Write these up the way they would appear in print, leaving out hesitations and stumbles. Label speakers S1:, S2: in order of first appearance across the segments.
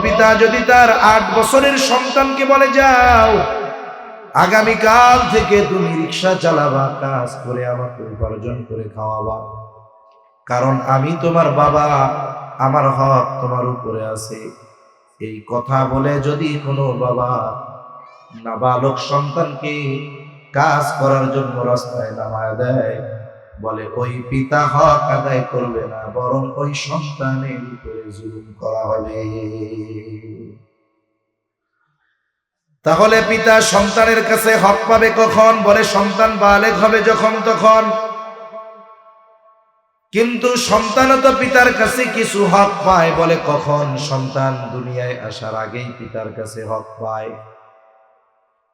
S1: পিতা যদি তার 8 বছরের সন্তানকে বলে, যাও আগামীকাল থেকে তুমি রিকশা চালাবা, কাজ করে আমাকে উপার্জন করে খাওয়াবা, কারণ আমি তোমার বাবা, আমার হক তোমার উপরে আছে, এই কথা বলে যদি কোনো বাবা নাবালক সন্তানকে কাজ করার জন্য রাস্তায় নামায় দেয়, বলে ওই পিতা হক আদায় করবে না, বরং ওই সন্তানের উপরে জুলুম করা হবে। তাহলে পিতা সন্তানের কাছে হক পাবে কখন? বলে সন্তান বালেগ হবে যখন তখন। কিন্তু সন্তানও তো পিতার কাছে কিছু হক পায়, বলে কখন? সন্তান দুনিয়ায় আসার আগেই পিতার কাছে হক পায়।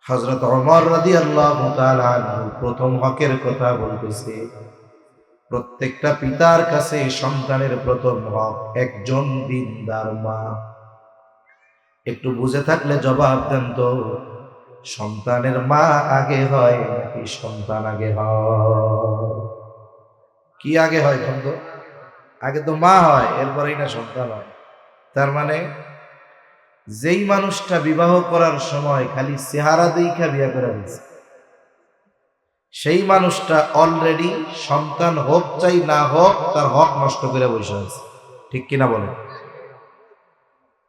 S1: হযরত ওমর রাদিয়াল্লাহু তাআলা আনহু প্রথম হকের কথা বলতেছে। প্রত্যেকটা পিতার কাছে সন্তানের প্রথম হক একজন দিনদার মা। একটু বুঝে থাকলে জবাব দেন তো, সন্তানের মা আগে হয় নাকি সন্তান আগে হয়? কি আগে হয় বন্ধু? আগে তো মা হয়, এরপরেই না সন্তান হয়। তার মানে যেই মানুষটা বিবাহ করার সময় খালি চেহারা দেখা বিয়ে করে ফেলছে, সেই মানুষটা অলরেডি সন্তান হোক চাই না হোক তার হক নষ্ট করে বসে আছে। ঠিক কিনা বলেন?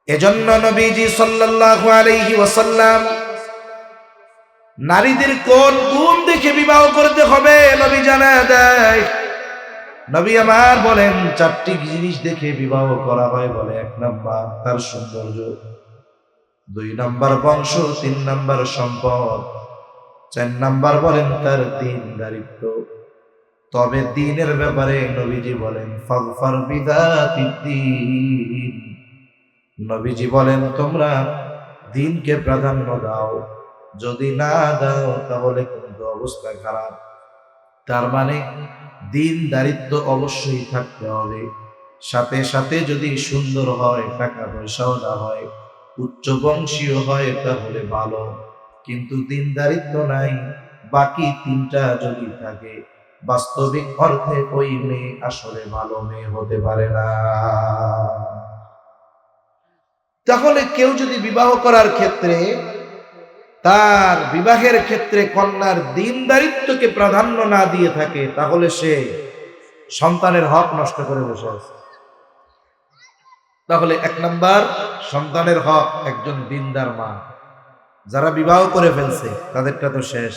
S1: এজন্য নবীজি সাল্লাল্লাহু আলাইহি ওয়াসাল্লাম নারীদের কোন গুণ দেখে বিবাহ করতে হবে নবী জানায় দেয়। নবী আমার বলেন 4টি জিনিস দেখে বিবাহ করা হয়। বলে 1 নাম্বার তার সৌন্দর্য, 2 নাম্বার বংশ, 3 নাম্বার সম্পদ, 4 নাম্বার বলেন তার দীনদারিত্ব। তবে দ্বীনের ব্যাপারে নবীজি বলেন ফাগফার বিযাতিদ্দীন। নবীজি বলেন তোমরা দ্বীনকে প্রাধান্য দাও, যদি না দাও তাহলে কিন্তু অবস্থা খারাপ। তার মানে দীনদারিত্ব অবশ্যই থাকতে হবে, সাথে সাথে যদি সুন্দর হয়, টাকা পয়সাও না হয়, উচ্চ বংশীয় হয় তাহলে ভালো। কিন্তু দীনদারিত্ব নাই, বাকি 3টা যদি থাকে, বাস্তবিক অর্থে ওই মেয়ে আসলে ভালো মেয়ে হতে পারে না। তাহলে কেউ যদি বিবাহ করার ক্ষেত্রে, তার বিবাহের ক্ষেত্রে কন্যার দীনদারিত্বকে প্রাধান্য না দিয়ে থাকে, তাহলে সে সন্তানের হক নষ্ট করে বসে আছে। তাহলে 1 নাম্বার সন্তানের হক একজন দীনদার মা। যারা বিবাহ করে ফেলছে তাদেরটা তো শেষ।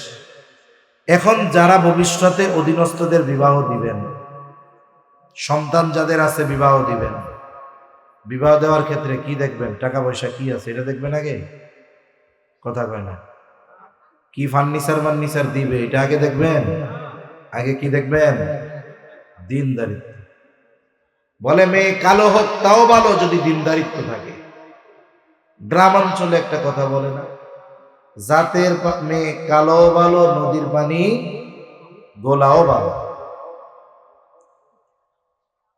S1: এখন যারা ভবিষ্যতে অধীনস্থদের বিবাহ দিবেন, সন্তান যাদের আছে বিবাহ দিবেন, বিবাহ দেওয়ার ক্ষেত্রে কি দেখবেন? টাকা পয়সা কি আছে এটা দেখবেন আগে? কথা কয় না। কি ফার্নিচার দিবে এটা আগে দেখবেন? আগে কি দেখবেন? দীনদারিত্ব। বলে মেয়ে কালো হোক তাও ভালো যদি দীনদারিত্ব থাকে। গ্রামাঞ্চলে একটা কথা বলে না, জাতের মেয়ে কালো ভালো, নদীর পানি গোলাও ভালো।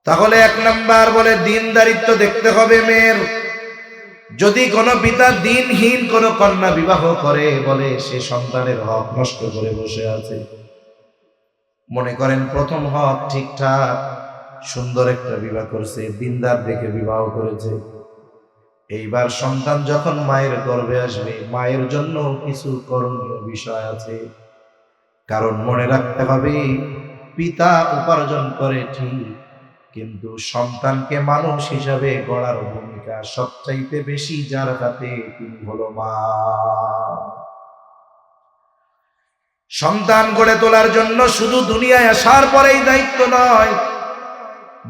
S1: তাহলে 1 নাম্বার বলে দীনদারিত্ব দেখতে হবে মেয়ের। যদি কোনো পিতা দীনহীন কোনো কন্যা বিবাহ করে, বলে সে সন্তানের হক নষ্ট করে বসে আছে। মনে করেন প্রথম হক ঠিকঠাক, সুন্দর একটা বিবাহ করছে, দিনদার দেখে বিবাহ করেছে, এইবার সন্তান যখন মায়ের গর্ভে আসবে, মায়ের জন্য কিছু করণীয় বিষয় আছে। কারণ মনে রাখতে হবে, পিতা উপার্জন করে ঠিক, কিন্তু সন্তানকে মানুষ হিসাবে গড়ার ভূমিকা সবচাইতে বেশি যার হাতে, তিনি হলো মা। সন্তান গড়ে তোলার জন্য শুধু দুনিয়ায় আসার পরেই দায়িত্ব নয়,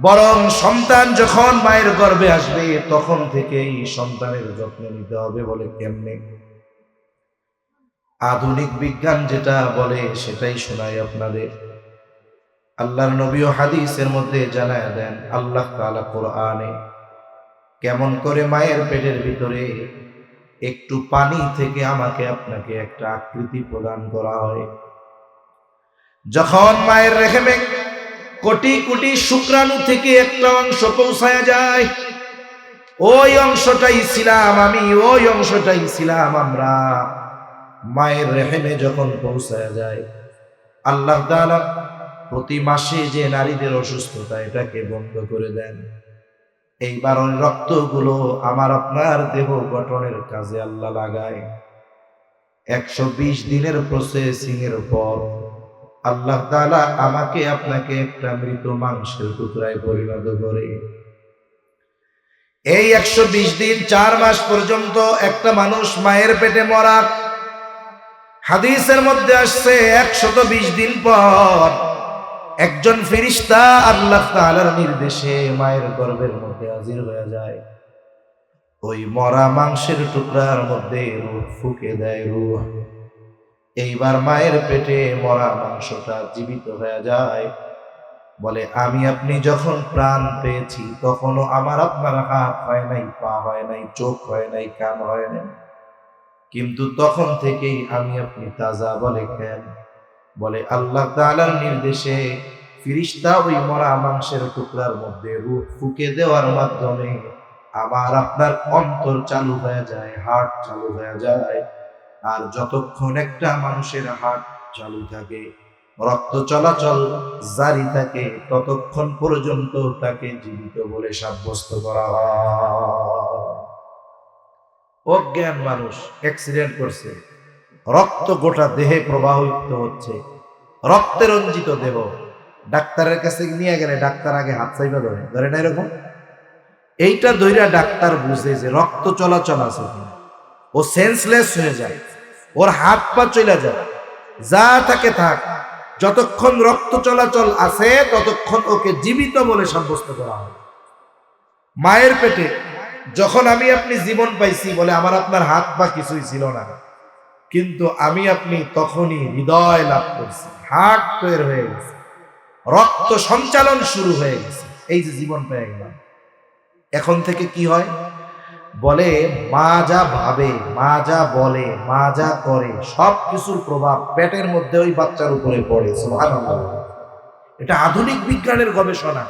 S1: বরং সন্তান যখন মায়ের গর্ভে আসবে তখন থেকেই সন্তানের যত্ন নিতে হবে। বলে কেমনে? আধুনিক বিজ্ঞান যেটা বলে সেটাই শোনাই আপনাদের। আল্লাহর নবী ও হাদিসের মধ্যে জানায় দেন, আল্লাহ তাআলা কোরআনে কেমন করে মায়ের পেটের ভিতরে একটু পানি থেকে আমাকে আপনাকে একটা আকৃতি প্রদান করা হয়। যখন মায়ের রেহেমে কোটি কোটি শুক্রাণু থেকে একটা অংশ পৌঁছায় যায়, ওই অংশটাই ছিলাম আমি, ওই অংশটাই ছিলাম আমরা। মায়ের রেহেমে যখন পৌঁছায় যায়, আল্লাহ তাআলা প্রতি মাসে যে নারীদের অসুস্থতা, এটাকে বন্ধ করে দেন। এইবার ওই রক্তগুলো আমার আপনার দেহ গঠনের কাজে আল্লাহ লাগায়। 120 দিনের প্রসেসিং এর পর আল্লাহ তাআলা আমাকে আপনাকে একটা মৃত মাংসের টুকরায় পরিণত করে। এই 120 দিন 4 মাস পর্যন্ত একটা মানুষ মায়ের পেটে মরা। হাদিসের মধ্যে আসছে 120 দিন পর একজন ফেরেশতা আল্লাহ তাআলার নির্দেশে মায়ের গর্ভের মধ্যে হাজির হয়ে যায়। ওই মরা মাংসের টুকরার মধ্যে রূহ ফুঁকে দেয়, রূহ। এইবার মায়ের পেটে মরা মাংসটা জীবিত হয়ে যায়। বলে আমি আপনি যখন প্রাণ পেয়েছি তখনও আমার আপনার হাত হয় নাই, পা হয় নাই, চোখ হয় নাই, কান হয় নাই, কিন্তু তখন থেকেই আমি আপনি তাজা। বলে কেন? বলে আল্লাহ তাআলার নির্দেশে ফেরেশতা ওই মরা মাংসের টুকরার মধ্যে রূহ ফুঁকে দেওয়ার মাধ্যমে আমার আপনার অন্তর চালু হয়ে যায়, হার্ট চালু হয়ে যায়। আর যতক্ষণ একটা মানুষের হার্ট চালু থাকে, রক্ত চলাচল জারি থাকে, ততক্ষণ পর্যন্ত তাকে জীবিত বলে সাব্যস্ত করা হয়। অজ্ঞান মানুষ অ্যাক্সিডেন্ট করছে, রক্ত গোটা দেহে প্রবাহিত হচ্ছে, রক্তে রঞ্জিত দেহ, ডাক্তারের কাছে নিয়ে গেলে ডাক্তার আগে হাত চাইবা ধরে, ধরে না এরকম? এইটা ধইরা ডাক্তার বুঝে যে রক্ত চলাচল আছে কিনা। ও সেন্সলেস হয়ে যায়, ওর হাত পা চলে যায়, যা থাকে থাক, যতক্ষণ রক্ত চলাচল আছে ততক্ষণ ওকে জীবিত বলে সাব্যস্ত করা হয়। মায়ের পেটে যখন আমি আপনি জীবন পাইছি, বলে আমার আপনার হাত পা কিছুই ছিল না, কিন্তু আমি আপনি তখনই হৃদয় লাভ করছি, হার্ট তৈরি হয়ে গেছে, রক্ত সঞ্চালন শুরু হয়ে গেছে, এই যে জীবন পেয়ে গেলাম। এখন থেকে কি হয়? বলে মা যা ভাবে, মা যা বলে, মা যা করে, সব কিছুর প্রভাব পেটের মধ্যে ওই বাচ্চার উপরে পড়ে। সুবহানাল্লাহ। এটা আধুনিক বিজ্ঞানের গবেষণা।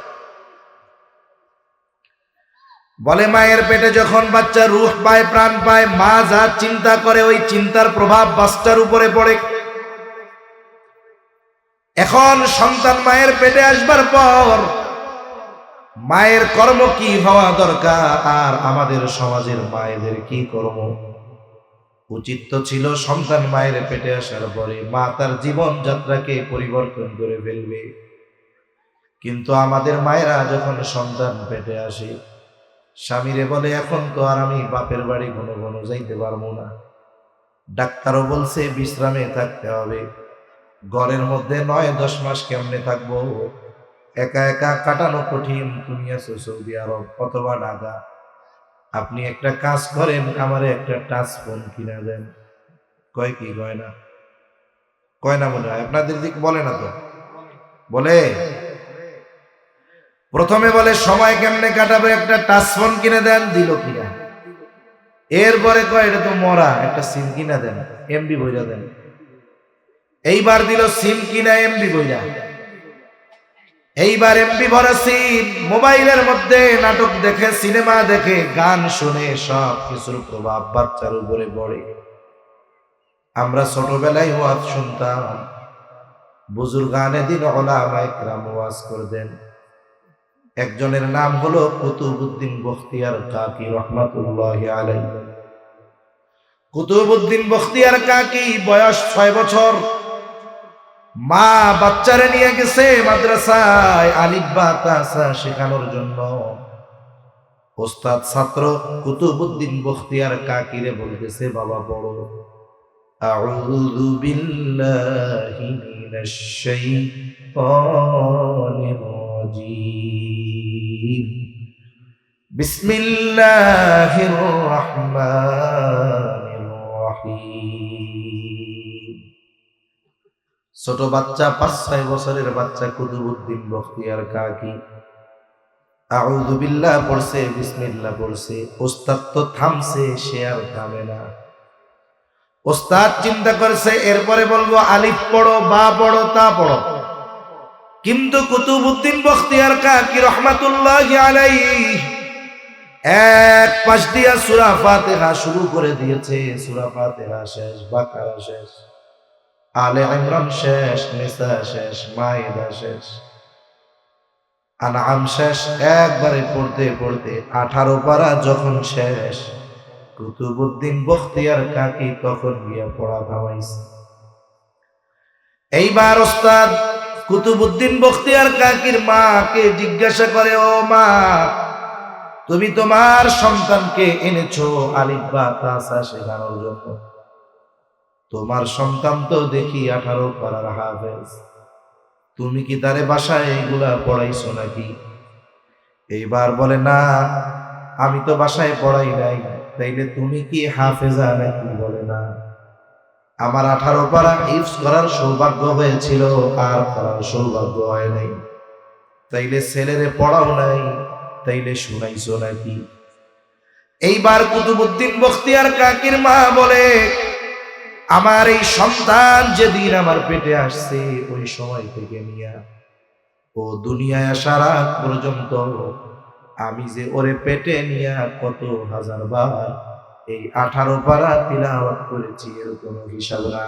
S1: বলে মায়ের পেটে যখন বাচ্চা রূহ পায়, প্রাণ পায়, মা যা চিন্তা করে ওই চিন্তার প্রভাব বাচ্চার উপরে পড়ে। এখন সন্তান মায়ের পেটে আসবার পর মায়ের কর্ম কি হওয়া দরকার, আর আমাদের সমাজের মায়েদের কি কর্ম? উচিত তো ছিল সন্তান মায়ের পেটে আসার পরে মা তার জীবন যাত্রাকে পরিবর্তন করে ফেলবে। কিন্তু আমাদের মায়েরা যখন সন্তান পেটে আসে, স্বামীরে বলে এখন তো আর আমি বাপের বাড়ি ঘন ঘন যাইতে পারবো না, ডাক্তারও বলছে বিশ্রামে থাকতে হবে, ঘরের মধ্যে 9-10 মাস কেমনে থাকবো, একা একা কাটানো কঠিন, তুমি আছো সৌদি আরব অথবা ঢাকা, আপনি একটা কাজ করেন, আমারে একটা টাচ ফোন কিনা দেন। কয় কি কয় না? কয় না মনে হয়, আপনাদের দিক বলে না তো? বলে প্রথমে বলে সময় কেমনে কাটাবে, একটা টাচ ফোন কিনে দেন, দিল কিনা। এরপরে কয় এটা তো মরা, একটা সিম কিনা দেন, এমবি বইরা দেন। এইবার দিল সিম কিনা, এমবি বইরা। এইবার এমবি ভরা সিম, মোবাইলের মধ্যে নাটক দেখে, সিনেমা দেখে, গান শুনে, সব কিছুর প্রভাব বাচ্চার উপরে পড়ে। আমরা ছোটবেলায় ওয়াজ শুনতাম, বুজুর্গানে দিন উলামায়ে কেরাম ওয়াজ করতেন। একজনের নাম হলো কুতুবউদ্দিন বখতিয়ার কাকি রহমাতুল্লাহি আলাইহি। কুতুবউদ্দিন বখতিয়ার কাকি বয়স 6 বছর। মা বাচ্চারে নিয়ে গেছে মাদ্রাসায় আলিফ বা তাসা শেখানোর জন্য। ওস্তাদ ছাত্র কুতুবউদ্দিন বখতিয়ার কাকিরে বলতেছে, বাবা পড়ো, আউযু বিল্লাহি মিনাশ শাইতানির রাজীম, বিসমিল্লাহির রহমানির রহিম। ছোট বাচ্চা, 5-6 বছরের বাচ্চা কুতুবউদ্দিন বখতিয়ার কাকি আউযু বিল্লাহ পড়ছে, বিসমিল্লাহ পড়ছে। ওস্তাদ তো থামছে, সে আর থামে না। ওস্তাদ চিন্তা করছে এরপরে বলবো আলিফ পড়ো, বা পড়ো, তা পড়ো, কিন্তু কুতুবউদ্দিন বখতিয়ার কাকি রহমাতুল্লাহি আলাইহি এক পাশ দিয়া সূরা ফাতিহা শুরু করে দিয়েছে। সূরা ফাতিহা শেষ, বাকারা শেষ, আলে ইমরান শেষ, নিসা শেষ, মাইদা শেষ। আনআম শেষ, একবারে পড়তে পড়তে 18 পারা যখন শেষ, কুতুবউদ্দিন বখতিয়ার কাকি তখন গিয়া পড়া থামাইছে। এইবার ওস্তাদ কুতুবউদ্দিন বখতিয়ার কাকির মাকে জিজ্ঞাসা করে, ও মা, তুমি তোমার সন্তানকে এনেছো আলিফ বা তাসা শেখানোর জন্য, তোমার সন্তান তো দেখি 18 পারার হাফেজ, তুমি কি তারে বাসায় এগুলা পড়াইছো নাকি? এইবার বলে, না, আমি তো বাসায় পড়াই নাই। তাইলে তুমি কি হাফেজা নাকি? বলে, না, আমার 18 পারা হিফজ করার সৌভাগ্য হয়েছিল, আর পড়ার সৌভাগ্য হয় নাই। তাইলে ছেলেরে পড়াও নাই, তাইলে শুনাইছো নাকি? এইবার কুতুবউদ্দিন বখতিয়ার কাকির মা বলে, আমার এই সন্তান যেদিন আমার পেটে আসছে ওই সময় থেকে নিয়া ও দুনিয়ায় আসার আগ পর্যন্ত আমি যে ওরে পেটে নিয়া কত হাজার বার এই 18 পারা তিলাওয়াত করেছি, এর কোনো হিসাব নাই।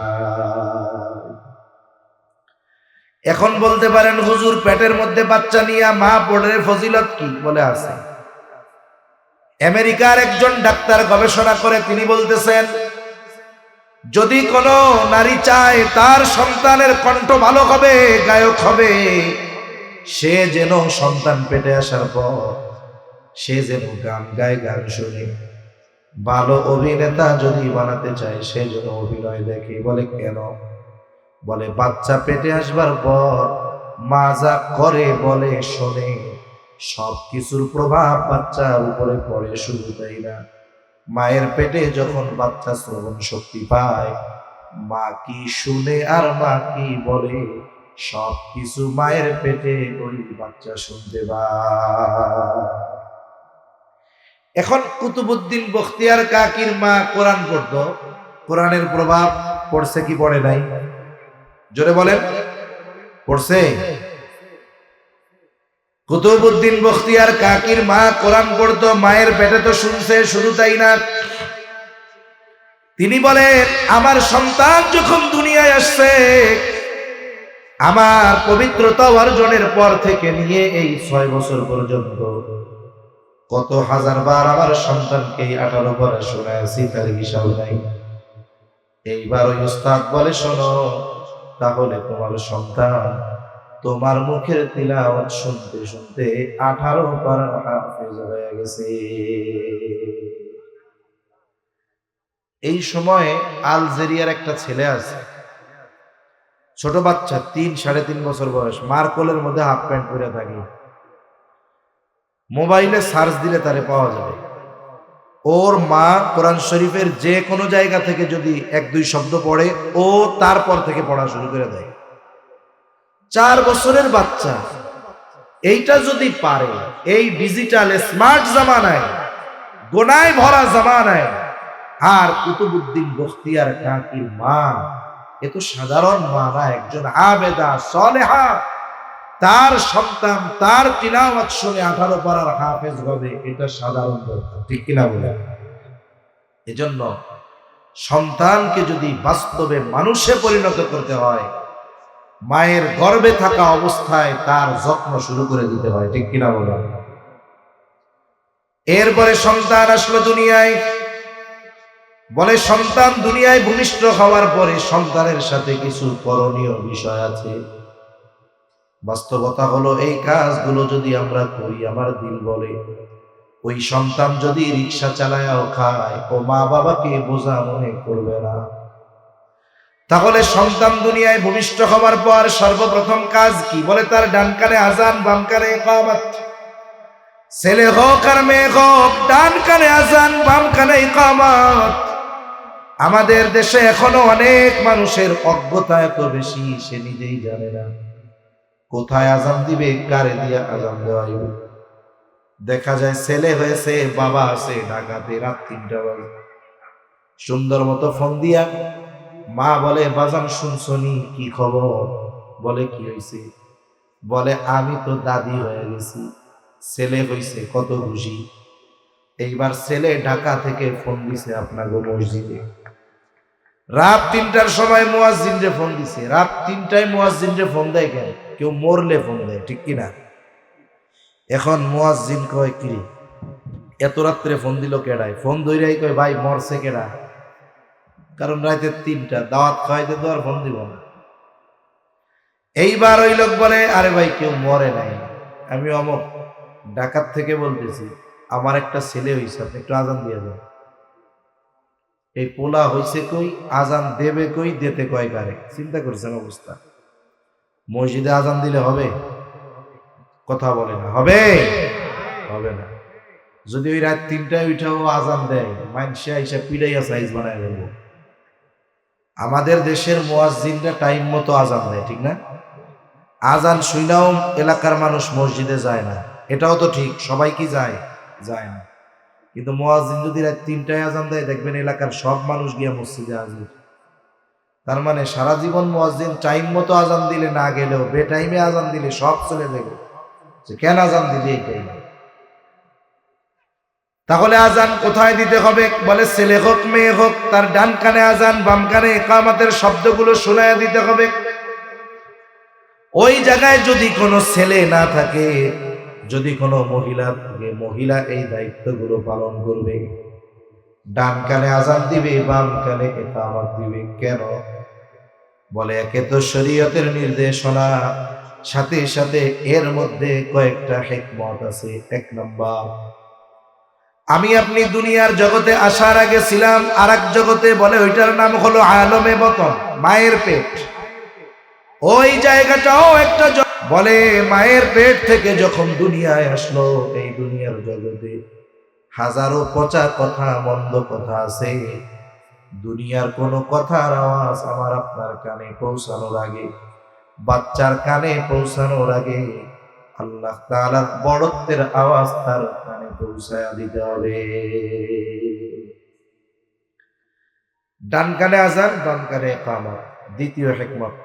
S1: এখন বলতে পারেন, হুজুর, পেটের মধ্যে বাচ্চা নিয়া মা পড়ার ফজিলত কি? বলে, আছে। আমেরিকার একজন ডাক্তার গবেষণা করে তিনি বলতেছেন, যদি কোনো নারী চায় তার সন্তানের কণ্ঠ ভালো হবে, গায়ক হবে, সে যেন সন্তান পেটে আসার পর সে যেন গান গায়, গান শুনে। ভালো অভিনেতা যদি বানাতে চায় সে যেন অভিনয় দেখে। বলে, কেন? বলে, বাচ্চা পেটে আসবার পর মা যা করে, বলে, শোনে, সব কিছুর প্রভাব বাচ্চার উপরে পড়ে। শুধু তাই না, মায়ের পেটে যখন বাচ্চা শ্রবণ শক্তি পায়, মা কি শুনে আর মা কি বলে, সব কিছু মায়ের পেটে ওই বাচ্চা শুনতে পায়। এখন কুতুবউদ্দিন বখতিয়ার কাকির মা কোরআন পড়তো, কোরআনের প্রভাব পড়ছে কি পড়ে নাই? জোরে বলেন, পড়ছে? কুতুবউদ্দিন বখতিয়ার কাকির মা কোরআন পড়তো, মায়ের পেটে তো শুনছে। শুধু তাই না, তিনি বলেন, আমার সন্তান যখন দুনিয়ায় আসছে, আমার পবিত্রতা অর্জনের পর থেকে নিয়ে এই 6 বছর পর্যন্ত কত হাজার বার আমার সন্তানকে 18 পারা শোনাইছি, তার হিসাব নাই। এইবার ওই উস্তাদ বলে, শোনো, তাহলে তোমার সন্তান তোমার মুখের তিলাওয়াত শুনতে শুনতে 18 পারা হাফেজ হয়ে গেছে। এই সময়ে আলজেরিয়ার একটা ছেলে আছে, ছোট বাচ্চা, 3-3.5 বছর বয়স, মার কোলের মধ্যে হাফ প্যান্ট পরে থাকে। মোবাইলে সার্চ দিলে তারে পাওয়া যাবে। ওর মা কোরআন শরীফের যে কোনো জায়গা থেকে যদি 1-2 শব্দ পড়ে, ও তারপর থেকে পড়া শুরু করে দেয়। 4 বছরের বাচ্চা এইটা যদি পারে, এই ডিজিটাল স্মার্ট জামানায়, গোনায় ভরা জামানায়, আর কুতুবউদ্দিন বখতিয়ার কাকির মা এ তো সাধারণ মা না, একজন আবেদা সালেহা, তার সন্তান তার তিলাওয়াত শুনে 18 পারার হাফেজ হবে, এটা সাধারণ ব্যাপার, ঠিক কিনা বলে? এজন্য সন্তানকে যদি বাস্তবে মানুষে পরিণত করতে হয়, মায়ের গর্ভে থাকা অবস্থায় তার যত্ন শুরু করে দিতে হয়, ঠিক কিনা বলে? এরপরে সন্তান আসলো দুনিয়ায়। বলে, সন্তান দুনিয়ায় ভূমিষ্ঠ হওয়ার পরে সন্তানের সাথে কিছু করণীয় বিষয় আছে। বাস্তবতা হলো, এই কাজগুলো যদি আমরা করি, আমার দিল বলে, ওই সন্তান যদি রিক্সা চালায়ও খায়, ও মা বাবাকে বোঝা মনে করবে না। তাহলে সন্তান দুনিয়ায় ভূমিষ্ঠ হওয়ার পর সর্বপ্রথম কাজ কি? বলে, তার ডান কানে আজান, বাম কানে ইকামত। ছেলে হোক আর মেয়ে হোক, ডান কানে আজান, বাম কানে ইকামত। আমাদের দেশে এখনো অনেক মানুষের অজ্ঞতা এত বেশি, সে নিজেই জানে না কোথায় আজান দিবে, কারে দিয়া আজান দেওয়া হবে। দেখা যায় ছেলে হয়েছে, বাবা আছে ঢাকাতে, রাত 3টা বাজে, সুন্দর মতো ফোন দিয়া মা বলে, বাজান শুনছনি, কি খবর? বলে, কি হয়েছে? বলে, আমি তো দাদি হয়ে গেছি, ছেলে হয়েছে, কত খুশি। এইবার ছেলে ঢাকা থেকে ফোন দিছে আপনার মসজিদে, রাত 3টার সময় মুয়াজ্জিনরে ফোন দিছে। রাত 3টায় মুয়াজ্জিনরে ফোন দেয় কেন? কেউ মরলে ফোন দেয়, ঠিক কিনা? এখন মুয়াজ্জিন কয় কি এত রাত্রে ফোন দিল কেডায়, ফোন ধইরাই কয় ভাই মরছে কেডা, কারণ রাতে 3টা দাওয়াত খাওয়াইতে তো আর ফোন দিব না। এইবার ওই লোক বলে আরে ভাই কেউ মরে নাই, আমি অমুক ঢাকার থেকে বলতেছি, আমার একটা ছেলে হইছে, আপনি একটু আজান দিয়ে দেন। এই পোলা হইছে কই, আজান দেবে কই, দিতে কয় কারে। চিন্তা করছেন অবস্থা। মসজিদে আজান দিলে হবে? কথা বলে না, হবে? হবে না। যদি ওই রাত 3টায় উঠাও আজান দেয়, মানুষে আইসা পিড়াইয়া সাইজ বানায় ফেলবো। আমাদের দেশের মুয়াজ্জিনরা টাইম মতো আজান দেয়, ঠিক না? আজান শুইনাও এলাকার মানুষ মসজিদে যায় না, এটাও তো ঠিক। সবাই কি যায়? যায় না। কিন্তু মুয়াজ্জিন যদি রাত 3টায় আজান দেয়, দেখবেন এলাকার সব মানুষ গিয়া মসজিদে হাজির। তার মানে সারা জীবন মুয়াজ্জিন টাইম মতো আজান দিলে না গেলেও বেটাইমে আজান দিলে সব চলে যাবে, যে কেন আজান দিলে এই টাইমে। তাহলে আজান কোথায় দিতে হবে? বলে ছেলে হোক মেয়ে হোক, তার ডান কানে আজান, বাম কানে ইকামতের শব্দগুলো শোনায়া দিতে হবে। ওই জায়গায় যদি কোনো ছেলে না থাকে, যদি কোনো মহিলা থাকে, মহিলা এই দায়িত্বগুলো পালন করবে। ডান কানে আজান দিবে, বাম কানে ইকামত দিবে। কেন? বলে একে তো শরীয়তের নির্দেশনা, সাথে সাথে এর মধ্যে কয়েকটা হিকমত আছে। 1 নাম্বার, আমি আপনি দুনিয়ার জগতে আসার আগে ছিলাম আর এক জগতে, বলে ওইটার নাম হলো আলমে বতন, মায়ের পেট। ওই জায়গাটাও একটা বলে মায়ের পেট থেকে যখন দুনিয়ায় আসলো, এই দুনিয়ার জগতে হাজারো পচা কথা, মন্দ কথা আছে। দুনিয়ার কোনো কথার আওয়াজ আমার আপনার কানে পৌঁছানোর আগে, বাচ্চার কানে পৌঁছানোর আগে আল্লাহ তাআলার বড়ত্বের আওয়াজ তার কানে পৌঁছায়া দিতে হবে। ডান কানে আজান, বাম কানে ইকামত। দ্বিতীয় হিকমত,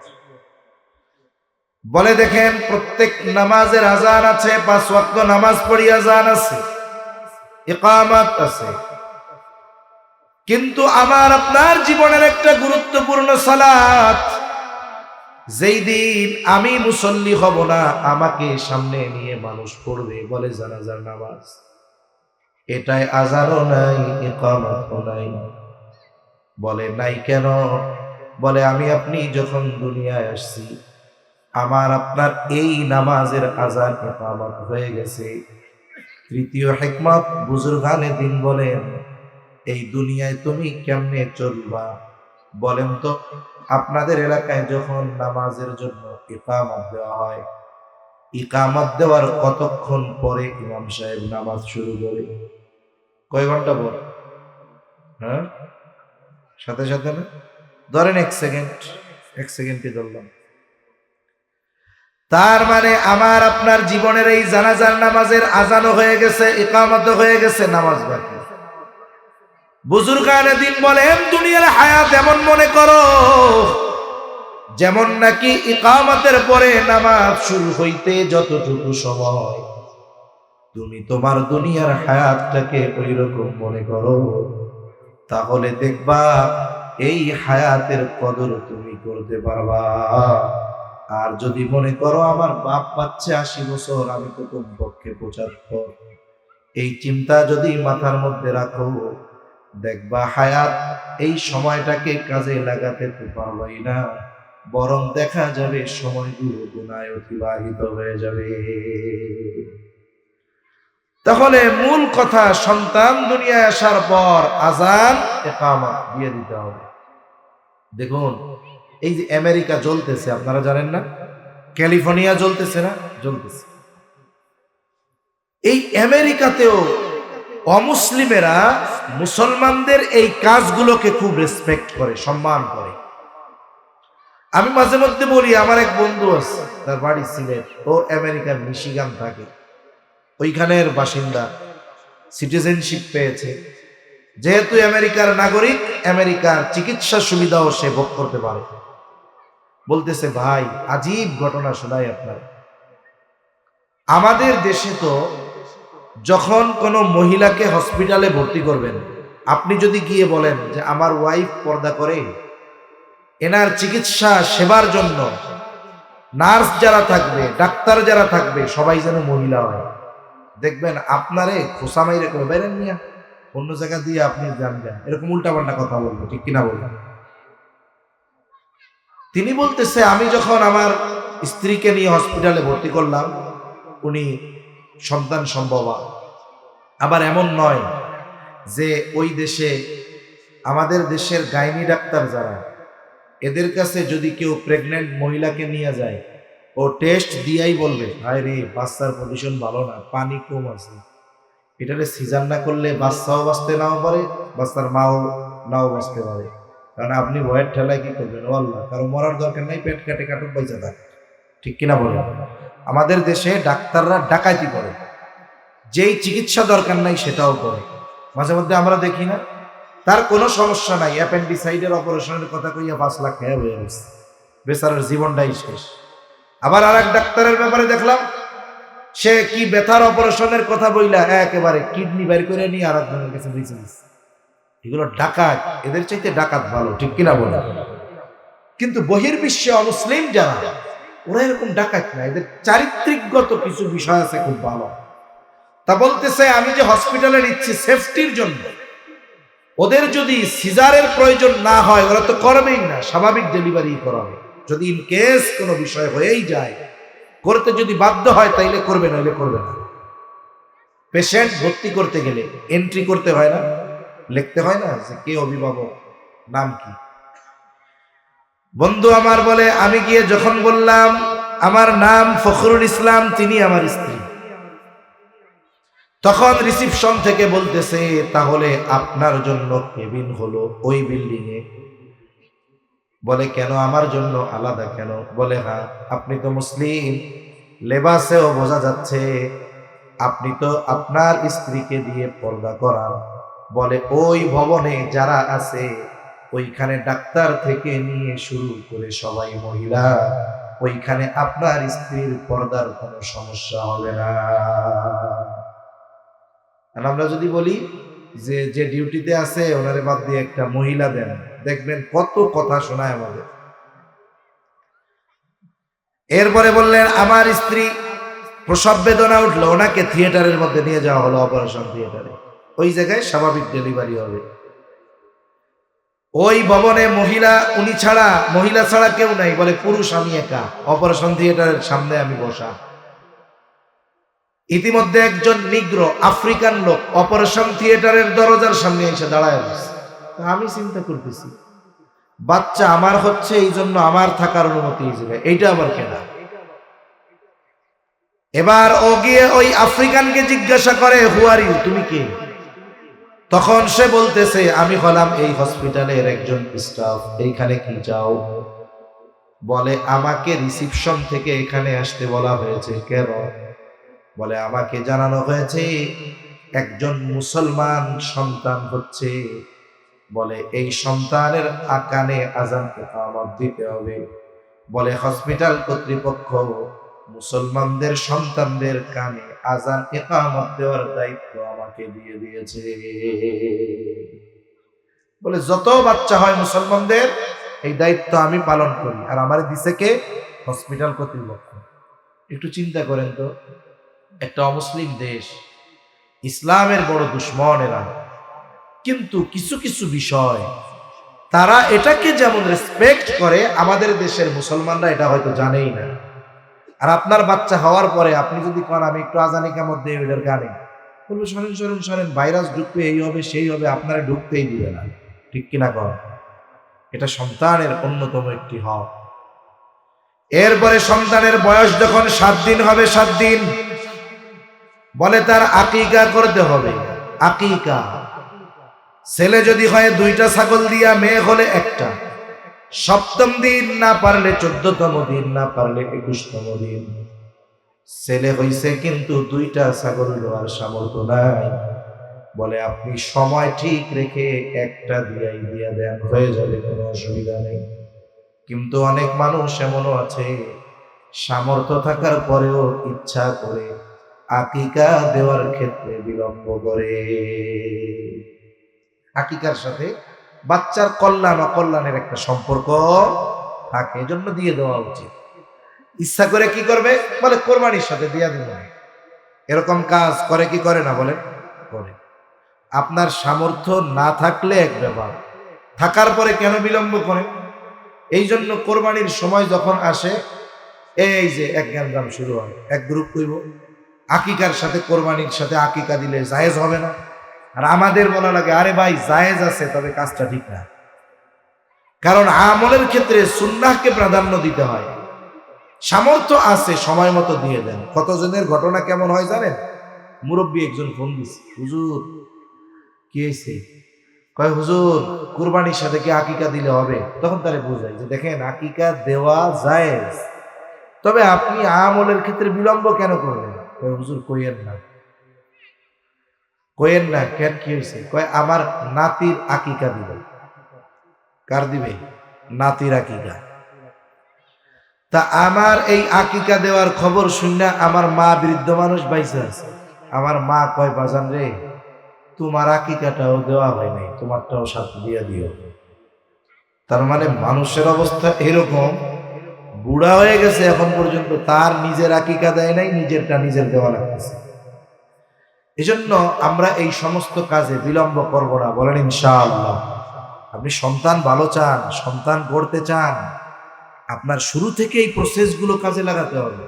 S1: বলে দেখেন প্রত্যেক নামাজের আজান আছে, 5 ওয়াক্ত নামাজ পড়ি আজান আছে, ইকামত আছে। কিন্তু আমার আপনার জীবনের একটা গুরুত্বপূর্ণ সালাত, যেই দিন আমি মুসল্লি হব না, আমাকে সামনে নিয়ে মানুষ পড়বে, বলে জানাজার নামাজ। এটাই আজানও নাই, ইকামতও নাই। বলে নাই কেন? বলে আমি আপনি যখন দুনিয়ায় আসছি, আমার আপনার এই নামাজের আজান ইকামত হয়ে গেছে। তৃতীয় হিকমত, বুজুর্গানে দিন বলেন এই দুনিয়ায় তুমি কেমনে চলবা। বলেন তো, আপনাদের এলাকায় যখন নামাজের জন্য ইকামত দেওয়া হয়, ইকামত দেওয়ার কতক্ষণ পরে ইমাম সাহেব নামাজ শুরু করে? কয় ঘন্টা পর? হ্যাঁ, সাথে সাথে না, ধরেন 1 সেকেন্ড, 1 সেকেন্ডই ধরলাম। তার মানে আমার আপনার জীবনের এই জানাজার নামাজের আজানও হয়ে গেছে, ইকামতও হয়ে গেছে, নামাজ বাকি। বুজুর্গানে দিন বলেন দুনিয়ার হায়াত এমন মনে করো যেমন নাকি ইকামতের পরে নামাজ শুরু হইতে যতটুকু সময়, তুমি তোমার দুনিয়ার হায়াতটাকে ওই রকম মনে করো, তাহলে দেখবা এই হায়াতের কদর তুমি করতে পারবা। আর যদি মনে করো আমার বাপ পাচ্ছে 80 বছর, আমি তো কমপক্ষে 75, এই চিন্তা যদি মাথার মধ্যে রাখো, দেখবা হায়াত এই সময়টাকে কাজে লাগাতে তো পারবাই না, বরং দেখা যাবে সময়গুলো গুনায় অতিবাহিত হয়ে যাবে। তাহলে মূল কথা, সন্তান দুনিয়ায় আসার পর আজান ইকামত দিয়ে দিতে হবে। দেখুন এই যে আমেরিকা জ্বলতেছে, আপনারা জানেন না? ক্যালিফোর্নিয়া জ্বলতেছে না? জ্বলতেছে। এই আমেরিকাতেও অমুসলিমেরা মুসলমানদের এই কাজগুলোকে খুব রেসপেক্ট করে, সম্মান করে। আমি মাঝে মধ্যে বলি, আমার এক বন্ধু আছে, তার বাড়ি সিলেট, ও আমেরিকার মিশিগান থাকে, ওইখানের বাসিন্দা, সিটিজেনশিপ পেয়েছে। যেহেতু আমেরিকার নাগরিক, আমেরিকার চিকিৎসা সুবিধাও সে ভোগ করতে পারে। বলতেছে ভাই আজীব ঘটনা শোনাই আপনার, আমাদের দেশে তো যখন কোনো মহিলাকে হসপিটালে ভর্তি করবেন, আপনি যদি গিয়ে বলেন যে আমার ওয়াইফ পর্দা করে, এনার চিকিৎসা সেবার জন্য নার্স যারা থাকবে, ডাক্তার যারা থাকবে, সবাই যেন মহিলা হয়, দেখবেন আপনারে খোসা মাইরে করে বেরেন নিয়ে অন্য জায়গা দিয়ে আপনি জানবেন, এরকম উল্টাপাল্টা কথা বলবো, ঠিক কিনা বলবেন? তিনি বলতেছে, আমি যখন আমার স্ত্রীকে নিয়ে হসপিটালে ভর্তি করলাম, উনি সন্তান সম্ভবা। আবার এমন নয় যে ওই দেশে আমাদের দেশের গাইনি ডাক্তার যারা, এদের কাছে যদি কেউ প্রেগনেন্ট মহিলাকে নিয়ে যায়, ও টেস্ট দিয়াই বলবে, হায় রে বাচ্চার পজিশন ভালো না, পানি কম আছে, এটারে সিজার না করলে বাচ্চাও বাঁচতে নাও পারে, বাচ্চার মাও নাও বাঁচতে পারে। কারণ আপনি ভয়ের ঠেলায় কি করবেন? ও আল্লাহ, কারো মরার দরকার নাই, পেট কাটে কাটুক বাইচা থাক, ঠিক কিনা বলে? আমাদের দেশে ডাক্তাররা ডাকাতি করে, যেই চিকিৎসা দরকার নাই সেটাও করে। মাঝে মধ্যে আমরা দেখি না, তার কোনো সমস্যা নাই, অ্যাপেন্ডিসাইডের অপারেশনের কথা কইয়া 5 লাখ খেয়ে হয়ে গেছে, বেচারার জীবনটাই শেষ। আবার আর এক ডাক্তারের ব্যাপারে দেখলাম, সে কি ব্যথার অপারেশনের কথা বইলা একেবারে কিডনি বের করে নিয়ে আর একজনের কাছে বেঁচে দিচ্ছে। এগুলো ডাকাত, এদের চাইতে ডাকাত ভালো, ঠিক কিনা বলে? কিন্তু বহির্বিশ্বে অমুসলিম যারা, ওরা এরকম ডাকাত না, এদের চারিত্রিকগত কিছু বিষয় আছে খুব ভালো। তা বলতেছে, আমি যে হসপিটালে নিচ্ছি সেফটির জন্য, ওদের যদি সিজারের প্রয়োজন না হয় ওরা তো করবেই না, স্বাভাবিক ডেলিভারি করাবে। যদি ইন কেস কোনো বিষয় হয়েই যায়, করতে যদি বাধ্য হয় তাইলে করবে, নইলে করবে না। পেশেন্ট ভর্তি করতে গেলে এন্ট্রি করতে হয় না, লিখতে হয় না যে কে অভিভাবক, নাম কি। বন্ধু আমার বলে, আমি গিয়ে যখন বললাম আমার নাম ফখরুল ইসলাম, তিনি আমার স্ত্রী, তখন রিসিপশন থেকে বলতেছে, তাহলে আপনার জন্য কেবিন হলো ওই বিল্ডিং এ। বলে কেন, আমার জন্য আলাদা কেন? বলে হ্যাঁ, আপনি তো মুসলিম, লেবাসেও বোঝা যাচ্ছে, আপনি তো আপনার স্ত্রীকে দিয়ে পর্দা করান। বলে ওই ভবনে যারা আছে, ওইখানে ডাক্তার থেকে নিয়ে শুরু করে সবাই মহিলা, ওইখানে আপনার স্ত্রীর পর্দার কোনো সমস্যা হবে না। আর আমরা যদি বলি যে যে ডিউটিতে আছে ওনারে বাদ দিয়ে একটা মহিলা দেন, দেখবেন কত কথা শোনায় আমাদের। এরপরে বললেন, আমার স্ত্রী প্রসব বেদনা উঠলো, ওনাকে থিয়েটারের মধ্যে নিয়ে যাওয়া হলো, অপারেশন থিয়েটারে, ওই জায়গায় স্বাভাবিক ডেলিভারি হবে। ওই ভবনে মহিলা ছাড়া কেউ নাই, বলে পুরুষ আমি একা, অপারেশন থিয়েটারের সামনে আমি বসা। ইতিমধ্যে একজন নিগ্রো আফ্রিকান লোক অপারেশন থিয়েটারের দরজার সামনে এসে দাঁড়ায় গেছে। আমি চিন্তা করতেছি, বাচ্চা আমার হচ্ছে, এই জন্য আমার থাকার অনুমতি এই জায়গায়, এইটা আবার কেনা। এবার ও গিয়ে ওই আফ্রিকানকে জিজ্ঞাসা করে, হু আর ইউ, তুমি কে? তখন সে বলতেছে, আমি হলাম এই হসপিটালের একজন স্টাফ, এইখানে কি চাও? বলে আমাকে রিসিপশন থেকে এখানে আসতে বলা হয়েছে। কেন? বলে আমাকে জানানো হয়েছে একজন মুসলমান সন্তান হচ্ছে, বলে এই সন্তানের কানে আযান ইকামত দিতে হবে। বলে হসপিটাল কর্তৃপক্ষ মুসলমানদের সন্তানদের কানে আযান ইকামত দেওয়ার দায়িত্ব আমাকে দিয়ে দিয়েছে। বলে যত বাচ্চা হয় মুসলমানদের এই দায়িত্ব আমি পালন করি, আর আমার দিছে কে? হসপিটাল কর্তৃপক্ষ। একটু চিন্তা করেন তো, একটা অমুসলিম দেশ, ইসলামের বড় দুশ্মন এরা, কিন্তু কিছু কিছু বিষয় তারা এটাকে যেমন রেসপেক্ট করে, আমাদের দেশের মুসলমানরা এটা হয়তো জানেই না। আর আপনার বাচ্চা হওয়ার পরে আপনি যদি কোন আমি একটু আযান ইকামত দেই ওদের গানে, বলবো সরেন সরেন সরেন, ভাইরাস ঢুকবে, এই হবে সেই হবে, আপনারা ঢুকতেই দিবে না, ঠিক কিনা কর? এটা সন্তানের অন্যতম একটি হক। এরপরে সন্তানের বয়স যখন 7 দিন হবে, 7 দিন, বলে তার আকিকা করতে হবে। আকিকা, ছেলে যদি হয় 2টা ছাগল দিয়া, মেয়ে হলে 1টা। 7ম দিন, না পারলে 14তম দিন, না পারলে 21তম দিন। ছেলে হইছে কিন্তু 2টা ছাগল দেওয়ার সামর্থ্য নাই, বলে আপনি সময় ঠিক রেখে 1টা দিয়া দেন, হয়ে যাবে, কোনো অসুবিধা নেই। কিন্তু অনেক মানুষ এমনও আছে, সামর্থ্য থাকার পরেও ইচ্ছা করে আকিকা দেওয়ার ক্ষেত্রে বিলম্ব করে। আকিকার সাথে বাচ্চার কল্যাণ অকল্যাণের একটা সম্পর্ক থাকে, এজন্য দিয়ে দেওয়া উচিত। ইচ্ছা করে কি করবে? বলে কোরবানির সাথে দিয়া দিব। এরকম কাজ করে কি করে না বলেন? করে। আপনার সামর্থ্য না থাকলে এক ব্যাপার, থাকার পরে কেন বিলম্ব করেন? এই জন্য কোরবানির সময় যখন আসে, এই যে এক গ্যাঞ্জাম শুরু হয়, এক গ্রুপ কইব আকিকার সাথে কোরবানির সাথে আকিকা দিলে জায়েজ হবে না, আর আমাদের বলা লাগে আরে ভাই জায়েজ আছে, তবে কাজটা ঠিক না। কারণ আমলের ক্ষেত্রে সুন্নাহকে প্রাধান্য দিতে হয়। সামর্থ্য আছে, সময় মতো দিয়ে দেন। কতজনের ঘটনা কেমন হয় জানেন? মুরব্বী একজন ফোন দিছে, হুজুর কি হয়েছে? কয় হুজুর কুরবানির সাথে কি আকিকা দিলে হবে? তখন তারে বোঝাই যে দেখেন আকিকা দেওয়া জায়েজ, তবে আপনি আমলের ক্ষেত্রে বিলম্ব কেন করলেন? কয় হুজুর কইেন না। কইেন না কেন, কি হয়েছে? কয় আমার নাতির আকিকা দিবে। কার দিবে? নাতির আকিকা। তা আমার এই আকিকা দেওয়ার খবর শুনে আমার মা বৃদ্ধ মানুষ বাইসে আছে। আমার মা কয় বাজান রে, তোমার আকিকাটাও দেওয়া হয় নাই, তোমারটাও সাথে দিয়ে দিও। তার মানে মানুষের অবস্থা এরকম, বুড়া হয়ে গেছে এখন পর্যন্ত তার নিজের আকিকা দেয় নাই, নিজেরটা নিজের দেওয়া লাগতেছে। এজন্য আমরা এই সমস্ত কাজে বিলম্ব করব না, বলেন ইনশাআল্লাহ। আপনি সন্তান ভালো চান, সন্তান গড়তে চান, আপনার শুরু থেকে এই প্রসেসগুলো কাজে লাগাতে হবে।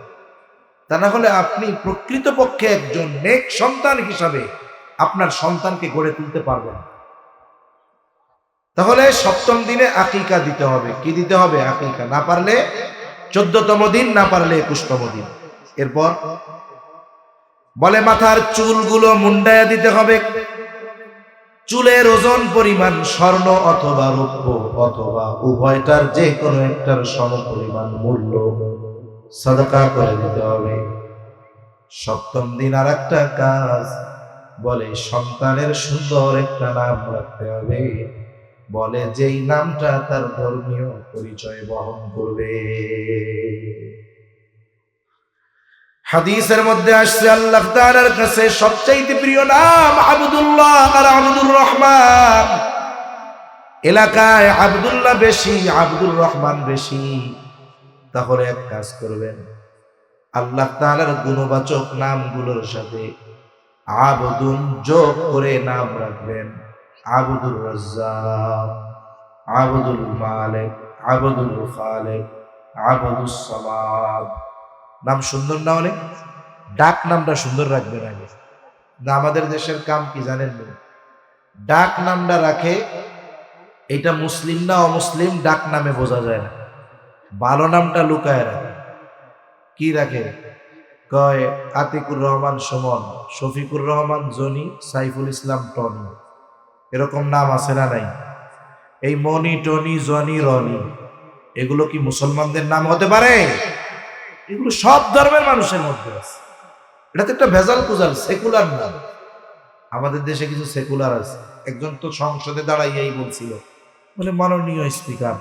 S1: তা না হলে আপনি প্রকৃতপক্ষে একজন নেক সন্তান হিসাবে আপনার সন্তানকে গড়ে তুলতে পারবেন। তাহলে সপ্তম দিনে আকিকা দিতে হবে। কি দিতে হবে? আকিকা। না পারলে 14তম দিন, না পারলে 21তম দিন। এরপর বলে মাথার চুলগুলো মুন্ডায়া দিতে হবে। চুলের ওজন পরিমাণ স্বর্ণ অথবা রৌপ্য অথবা উভয়টার যে কোনো একটার সম পরিমাণ মূল্য সাদকা করে দিতে হবে। সপ্তম দিন আর একটা কাজ, বলে সন্তানের সুন্দর একটা নাম রাখতে হবে, বলে যেই নামটা তার ধর্মীয় পরিচয় বহন করবে। হাদিসের মধ্যে আসছে আল্লাহ তাআলার কাছে সবচেয়ে প্রিয় নাম আব্দুল্লাহ আর আব্দুর রহমান। এলাকায় আব্দুল্লাহ বেশি, আব্দুর রহমান বেশি। তাহলে এক কাজ করবেন, আল্লাহ তাআলার গুণবাচক নামগুলোর সাথে আবদুন যোগ করে নাম রাখবেন। আব্দুর রাজ্জাক, আব্দুল মালিক, আব্দুল খালিক, আব্দুস সামাদ। নাম সুন্দর না? অনেক ডাক নামটা সুন্দর রাখবেন আগে। আমাদের দেশের কাম কি জানেন? ডাক নামটা রাখে, এটা মুসলিম না অমুসলিম ডাক নামে বোঝা যায় না। ভালো নামটা লুকায় রাখে। কি রাখে? কয় আতিকুর রহমান সুমন, শফিকুর রহমান জনি, সাইফুল ইসলাম টনি। এরকম নাম আছে না নাই? এই মনি, টনি, জনি, রনি, এগুলো কি মুসলমানদের নাম হতে পারে? এগুলো সব ধর্মের মানুষের মধ্যে আছে। এটা তো একটা ভেজাল কুজাল, সেকুলার নাম। আমাদের দেশে কিছু সেকুলার আছে। একজন তো সংসদে দাঁড়াইয়াই বলছিল, বলে মাননীয় স্পিকার,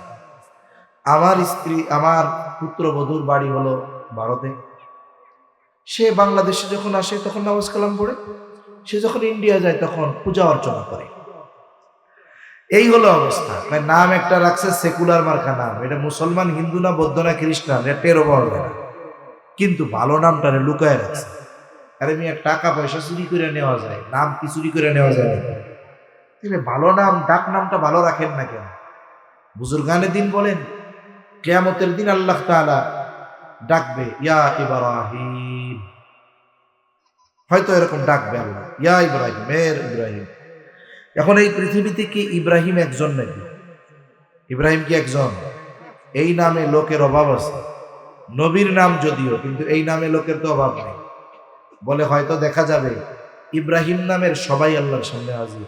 S1: আমার স্ত্রী, আমার পুত্রবধূর বাড়ি হলো ভারতে, সে বাংলাদেশে যখন আসে তখন নামাজ কালাম পড়ে, সে যখন ইন্ডিয়া যায় তখন পূজা অর্চনা করে। এই হলো অবস্থা। নাম একটা রাখছে সেকুলার মার্কা নাম, এটা মুসলমান, হিন্দু না, বৌদ্ধ না, খ্রিস্টান, এটা টেরও পাওয়া যায় না। কিন্তু ভালো নামটারে লুকায় রাখছে। আরে মিয়া, টাকা পয়সা চুরি করে নেওয়া যায়, নাম কি চুরি করে নেওয়া যায় না? ভালো নাম, ডাক নামটা ভালো রাখেন না কেন? বুজুর্গানের দিন বলেন, কিয়ামতের দিন আল্লাহ তাআলা ডাকবে ইয়া ইব্রাহিম, হয়তো এরকম ডাকবে আল্লাহ, ইয়া ইব্রাহিম, এর ইব্রাহিম। এখন এই পৃথিবীতে কি ইব্রাহিম একজন নাকি? ইব্রাহিম কি একজন? এই নামে লোকের অভাব আছে। নবীর নাম যদিও, কিন্তু এই নামে লোকের তো অভাব নেই। বলে হয়তো দেখা যাবে ইব্রাহিম নামের সবাই আল্লাহর সামনে হাজির।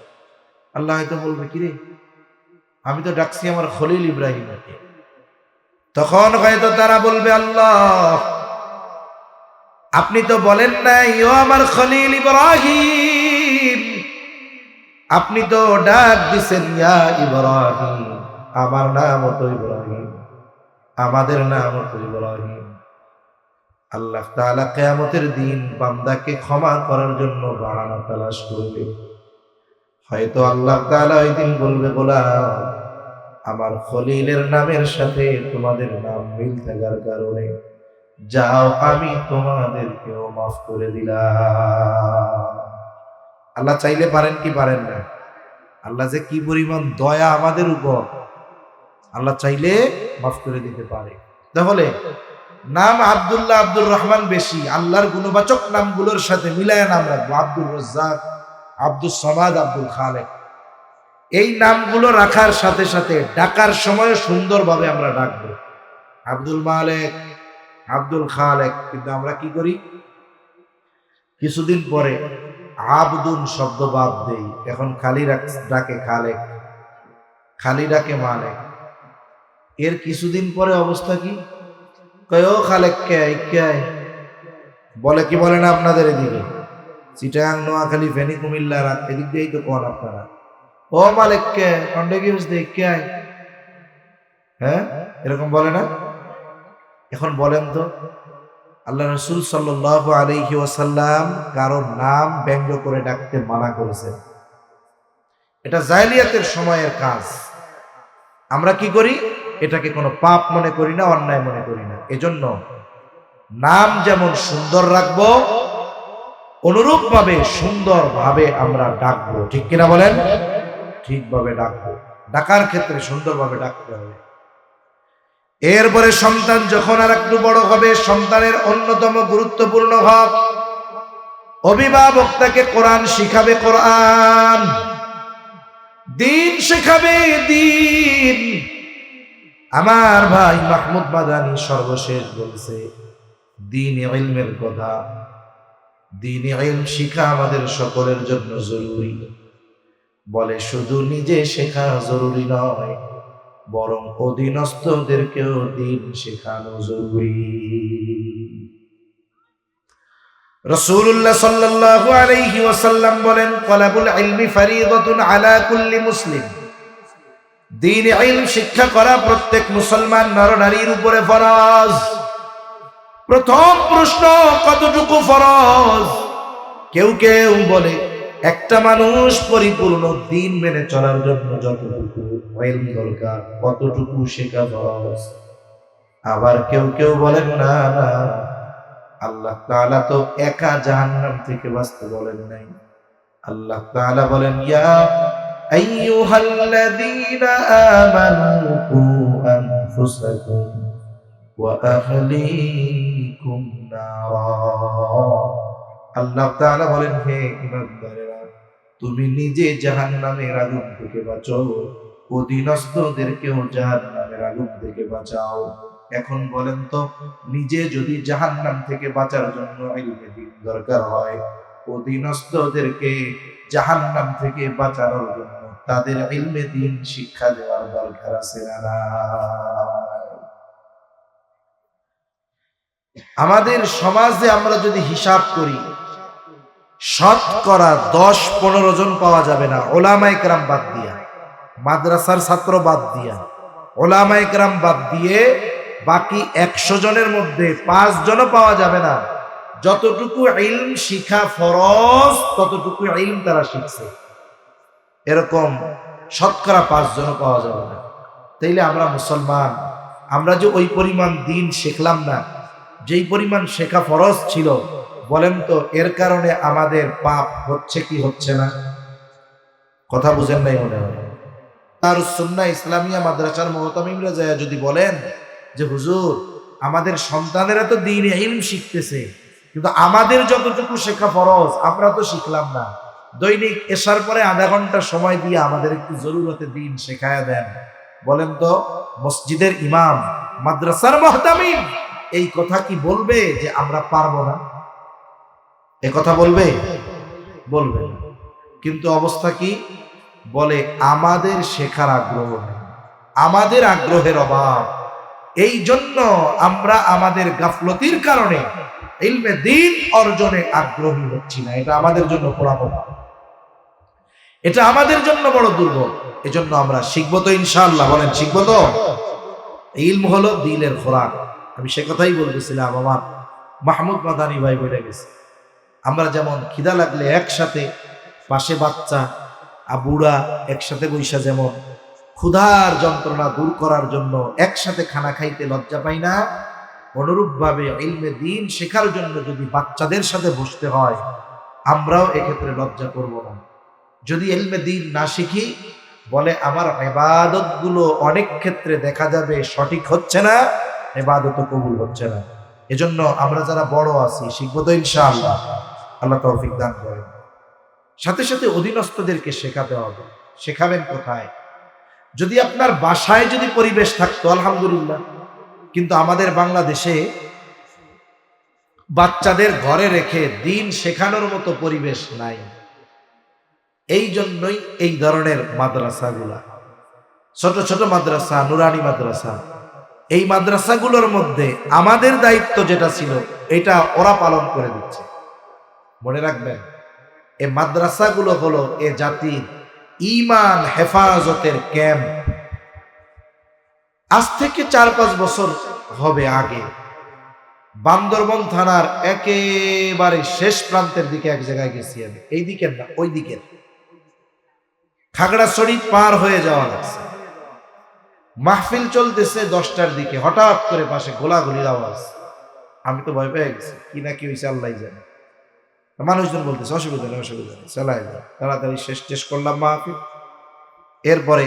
S1: আল্লাহ হয়তো বলবে, কিরে আমি তো ডাকছি আমার খলিল ইব্রাহিমকে। তখন হয়তো তারা বলবে, আল্লাহ আপনি তো বলেন নাই ও আমার খলিল ইব্রাহিম, আপনি তো ডাক দিছেন ইয়া ইব্রাহিম, আমার নাম তো ইব্রাহিম, আমাদের নাম তো ইব্রাহিম। আল্লাহ তাআলা কিয়ামতের দিন বান্দাকে ক্ষমা করার জন্য বাহানা তালাশ করবে। হয়তো আল্লাহ তাআলা ওই দিন বলবে, গোলাম আমার খলিলের নামের সাথে তোমাদের নাম মিল থাকার কারণে যাও আমি তোমাদেরকেও মাফ করে দিলাম। আল্লাহ চাইলে পারেন কি পারেন না? আল্লাহ যে কি পরিমাণ দয়া আমাদের উপর, আল্লাহ চাইলে মাফ করে দিতে পারে। তাহলে নাম আব্দুল্লাহ, আব্দুর রহমান বেশি, আল্লাহর গুণবাচক নামগুলোর সাথে মিলায় নাম রাখবো। আব্দুর রাজ্জাক, আব্দুস সামাদ, আব্দুল খালেক, এই নামগুলো রাখার সাথে সাথে ডাকার সময় সুন্দরভাবে আমরা ডাকবো। আব্দুল মালেক, আব্দুল খালেক, কিন্তু আমরা কি করি? কিছুদিন পরে আবদুন শব্দ বাদ দেই, এখন খালি ডাকে খালেক, খালি ডাকে মালেক। এর কিছুদিন পরে অবস্থা কি? কয় ও খালেক কে কে বলে, কি বলে না আপনাদের এদিকে? চিটাগাং, নোয়াখালী, ফেনী, কুমিল্লা, এদিক দিয়েই তো কোন আপনারা। ও মালিক কে কন্ডে কি হচ্ছে কে? হ্যাঁ, এরকম বলে না? এখন বলেন তো, আল্লাহ রাসূল সাল্লাল্লাহু আলাইহি ওয়াসাল্লাম কারোর নাম ব্যঙ্গ করে ডাকতে মানা করেছেন। এটা জাহেলিয়াতের সময়ের কাজ। আমরা কি করি? এটাকে কোনো পাপ মনে করি না, অন্যায় মনে করি না। এজন্য নাম যেমন সুন্দর রাখবো, অনুরূপ ভাবে সুন্দর ভাবে আমরা ডাকবো। ঠিক কিনা বলেন? ঠিকভাবে ডাকবো। ডাকার ক্ষেত্রে সুন্দরভাবে ডাকতে হবে। এরপরে সন্তান যখন আর একটু বড় হবে, সন্তানের অন্যতম গুরুত্বপূর্ণ হক, অভিভাবক তাকে কোরআন শিখাবে, কোরআন দিন শেখাবে, দিন। আমার ভাই মাহমুদ মাদানী সর্বশেষ বলছে দ্বীন ইলমের কথা। দ্বীন ইলম শিখা আমাদের সকলের জন্য জরুরি। বলে শুধু নিজে শেখা জরুরি নয়, বরং অধীনস্থদেরকেও দ্বীন শেখানো জরুরি। রাসূলুল্লাহ সাল্লাল্লাহু আলাইহি ওয়াসাল্লাম বলেন, তালাবুল ইলমি ফরিদাতুন আলা কুল্লি মুসলিম। দ্বীন ইলম শিক্ষা করা প্রত্যেক মুসলমান নরনারীর উপরে ফরজ। প্রথম প্রশ্ন, কতটুকু ফরজ? কেউ কেউ বলে একটা মানুষ পরিপূর্ণ দ্বীন মেনে চলার জন্য যতটুকু ইলম দরকার কতটুকু শেখা ফরজ। আবার কেউ কেউ বলেন না না, আল্লাহ তাআলা তো একা জাহান্নাম থেকে বাঁচতে বলেন নাই। আল্লাহ তাআলা বলেন, ইয়া আইয়ুহাল্লাযীনা আমানু কু আনফুসাকুম ওয়া আহলিকুম নারা। আল্লাহ তাআলা বলেন, হে ঈমানদারেরা, তুমি নিজে জাহান্নামের আগুন থেকে বাঁচাও, অধীনস্থদেরকেও জাহান্নামের আগুন থেকে বাঁচাও। এখন বলেন তো, নিজে যদি জাহান্নাম থেকে বাঁচার জন্য ইলমে দ্বীন দরকার হয়, অধীনস্থদেরকে জাহান্নাম থেকে বাঁচানোর জন্য তাদের ইলমে দ্বীন শিক্ষা দেওয়ার দরকার আছে না? আমাদের সমাজে আমরা যদি হিসাব করি, শতকরা 10-15 জন পাওয়া যাবে না, ওলামায়ে কেরাম বাদ দিয়া, মাদ্রাসার ছাত্র বাদ দিয়া, ওলামায়ে কেরাম বাদ দিয়ে বাকি 100 জনের মধ্যে 5 জনও পাওয়া যাবে না যতটুকু ইলম শিখা ফরজ ততটুকু ইলম তারা শিখছে। এরকম শতকরা 5 জনও পাওয়া যাবে না। তাইলে আমরা মুসলমান, আমরা যে ওই পরিমাণ দ্বীন শিখলাম না, যেই পরিমাণ শেখা ফরজ ছিল, বলেন তো এর কারণে আমাদের পাপ হচ্ছে কি হচ্ছে না? কথা বুঝেন নাই মনে হয়। আর সুন্নাহ ইসলামিয়া মাদ্রাসার মুহতামিমরা যায় যদি বলেন যে হুজুর, আমাদের সন্তানেরা তো দ্বীন ইলম শিখতেছে, কিন্তু আমাদের যতটুকু শেখা ফরজ আমরা তো শিখলাম না। দৈনিক এশার পরে আধা ঘন্টা সময় দিয়ে আমাদের একটু জরুরতে দ্বীন শেখায়া দেন। বলেন তো মসজিদের ইমাম, মাদ্রাসার মুহতামিম এই কথা কি বলবে যে আমরা পারবো না? এ কথা বলবে? বলবে না। কিন্তু অবস্থা কি? বলে আমাদের শেখার আগ্রহ নেই, আমাদের আগ্রহের অভাব। এই জন্য আমরা আমাদের গাফলতির কারণে ইলমে দ্বীন অর্জনে আগ্রহী হচ্ছি না। এটা আমাদের জন্য পোড়াপো, এটা আমাদের জন্য বড় দুর্ভোগ। এজন্য আমরা শিখবো তো ইনশাআল্লাহ। বলেন শিখবো তো? ইলম হলো দিলের খোরাক। আমি সে কথাই বলতেছিলাম, আমার মাহমুদ মাদানী ভাই বলে গেছে, আমরা যেমন খিদা লাগলে একসাথে পাশে বাচ্চা আর বুড়া একসাথে বৈশা যেমন ক্ষুধার যন্ত্রণা দূর করার জন্য একসাথে খানা খাইতে লজ্জা পাই না, অনুরূপভাবে ইলমে দ্বীন শেখার জন্য যদি বাচ্চাদের সাথে বসতে হয়, আমরাও এক্ষেত্রে লজ্জা করব না। যদি ইলমে দ্বীন না শিখি, বলে আমার ইবাদত গুলো অনেক ক্ষেত্রে দেখা যাবে সঠিক হচ্ছে না, ইবাদত কবুল হচ্ছে না। এজন্য আমরা যারা বড় আছি শিখবো তো ইনশাআল্লাহ, আল্লাহ তৌফিক দান করেন। সাথে সাথে অধীনস্থদেরকে শেখাতে হবে। শেখাবেন কোথায়? যদি আপনার বাসায় যদি পরিবেশ থাকতো আলহামদুলিল্লাহ, কিন্তু আমাদের বাংলাদেশে বাচ্চাদের ঘরে রেখে দ্বীন শেখানোর মতো পরিবেশ নাই। এই জন্যই এই ধরনের মাদ্রাসাগুলা, ছোট ছোট মাদ্রাসা, নুরানি মাদ্রাসা, এই মাদ্রাসাগুলোর মধ্যে আমাদের দায়িত্ব যেটা ছিল এটা ওরা পালন করে দিচ্ছে। মনে রাখবেন, এই মাদ্রাসাগুলো হলো এ জাতির ঈমান হেফাজতের ক্যাম্প। আজ থেকে 4-5 বছর হবে আগে বান্দরবন থানার একেবারে শেষ প্রান্তের দিকে এক জায়গায় গেছি আমি, এই দিকের না ওই দিকের, খাগড়াছড়ি পার হয়ে যাওয়া লাগছে। মাহফিল চলতেছে 10টার দিকে, হঠাৎ করে পাশে গোলাগুলির আওয়াজ। আমি তো ভয় পেয়ে গেছি, কি না কি হয়েছে আল্লাহ জানে। মানুষজন বলতেছে অসুবিধা নেই, অসুবিধা নেই, চালাই যায়। তাড়াতাড়ি শেষ করলাম মাহফিল। এরপরে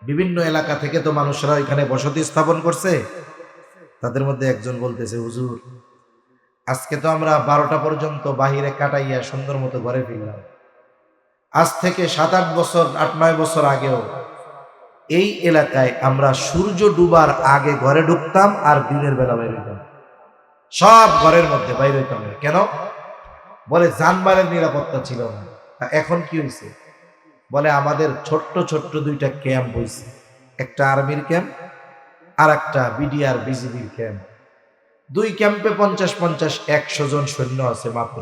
S1: বিভিন্ন এলাকা থেকে তো মানুষরা এখানে বসতি স্থাপন করছে। তাদের মধ্যে একজন বলতেছে, হুজুর আজকে তো আমরা 12টা পর্যন্ত বাহিরে কাটাইয়া সুন্দর মতো ঘরে ফিরলাম। আজ থেকে 7-8 বছর, 8-9 বছর আগেও এই এলাকায় আমরা সূর্য ডুবার আগে ঘরে ঢুকতাম আর দিনের বেলা বাইরে হইতাম। সব ঘরের মধ্যে বাইরে হইতাম না। কেন? বলে জানমালের নিরাপত্তা ছিল না। এখন কি হয়েছে? বলে আমাদের ছোট্ট ছোট্ট 2টা ক্যাম্প হয়েছে, একটা আর্মির ক্যাম্প আর একটা বিডিআর বিজিবির ক্যাম্প। 2 ক্যাম্পে 50-50-100 জন সৈন্য আছে মাত্র।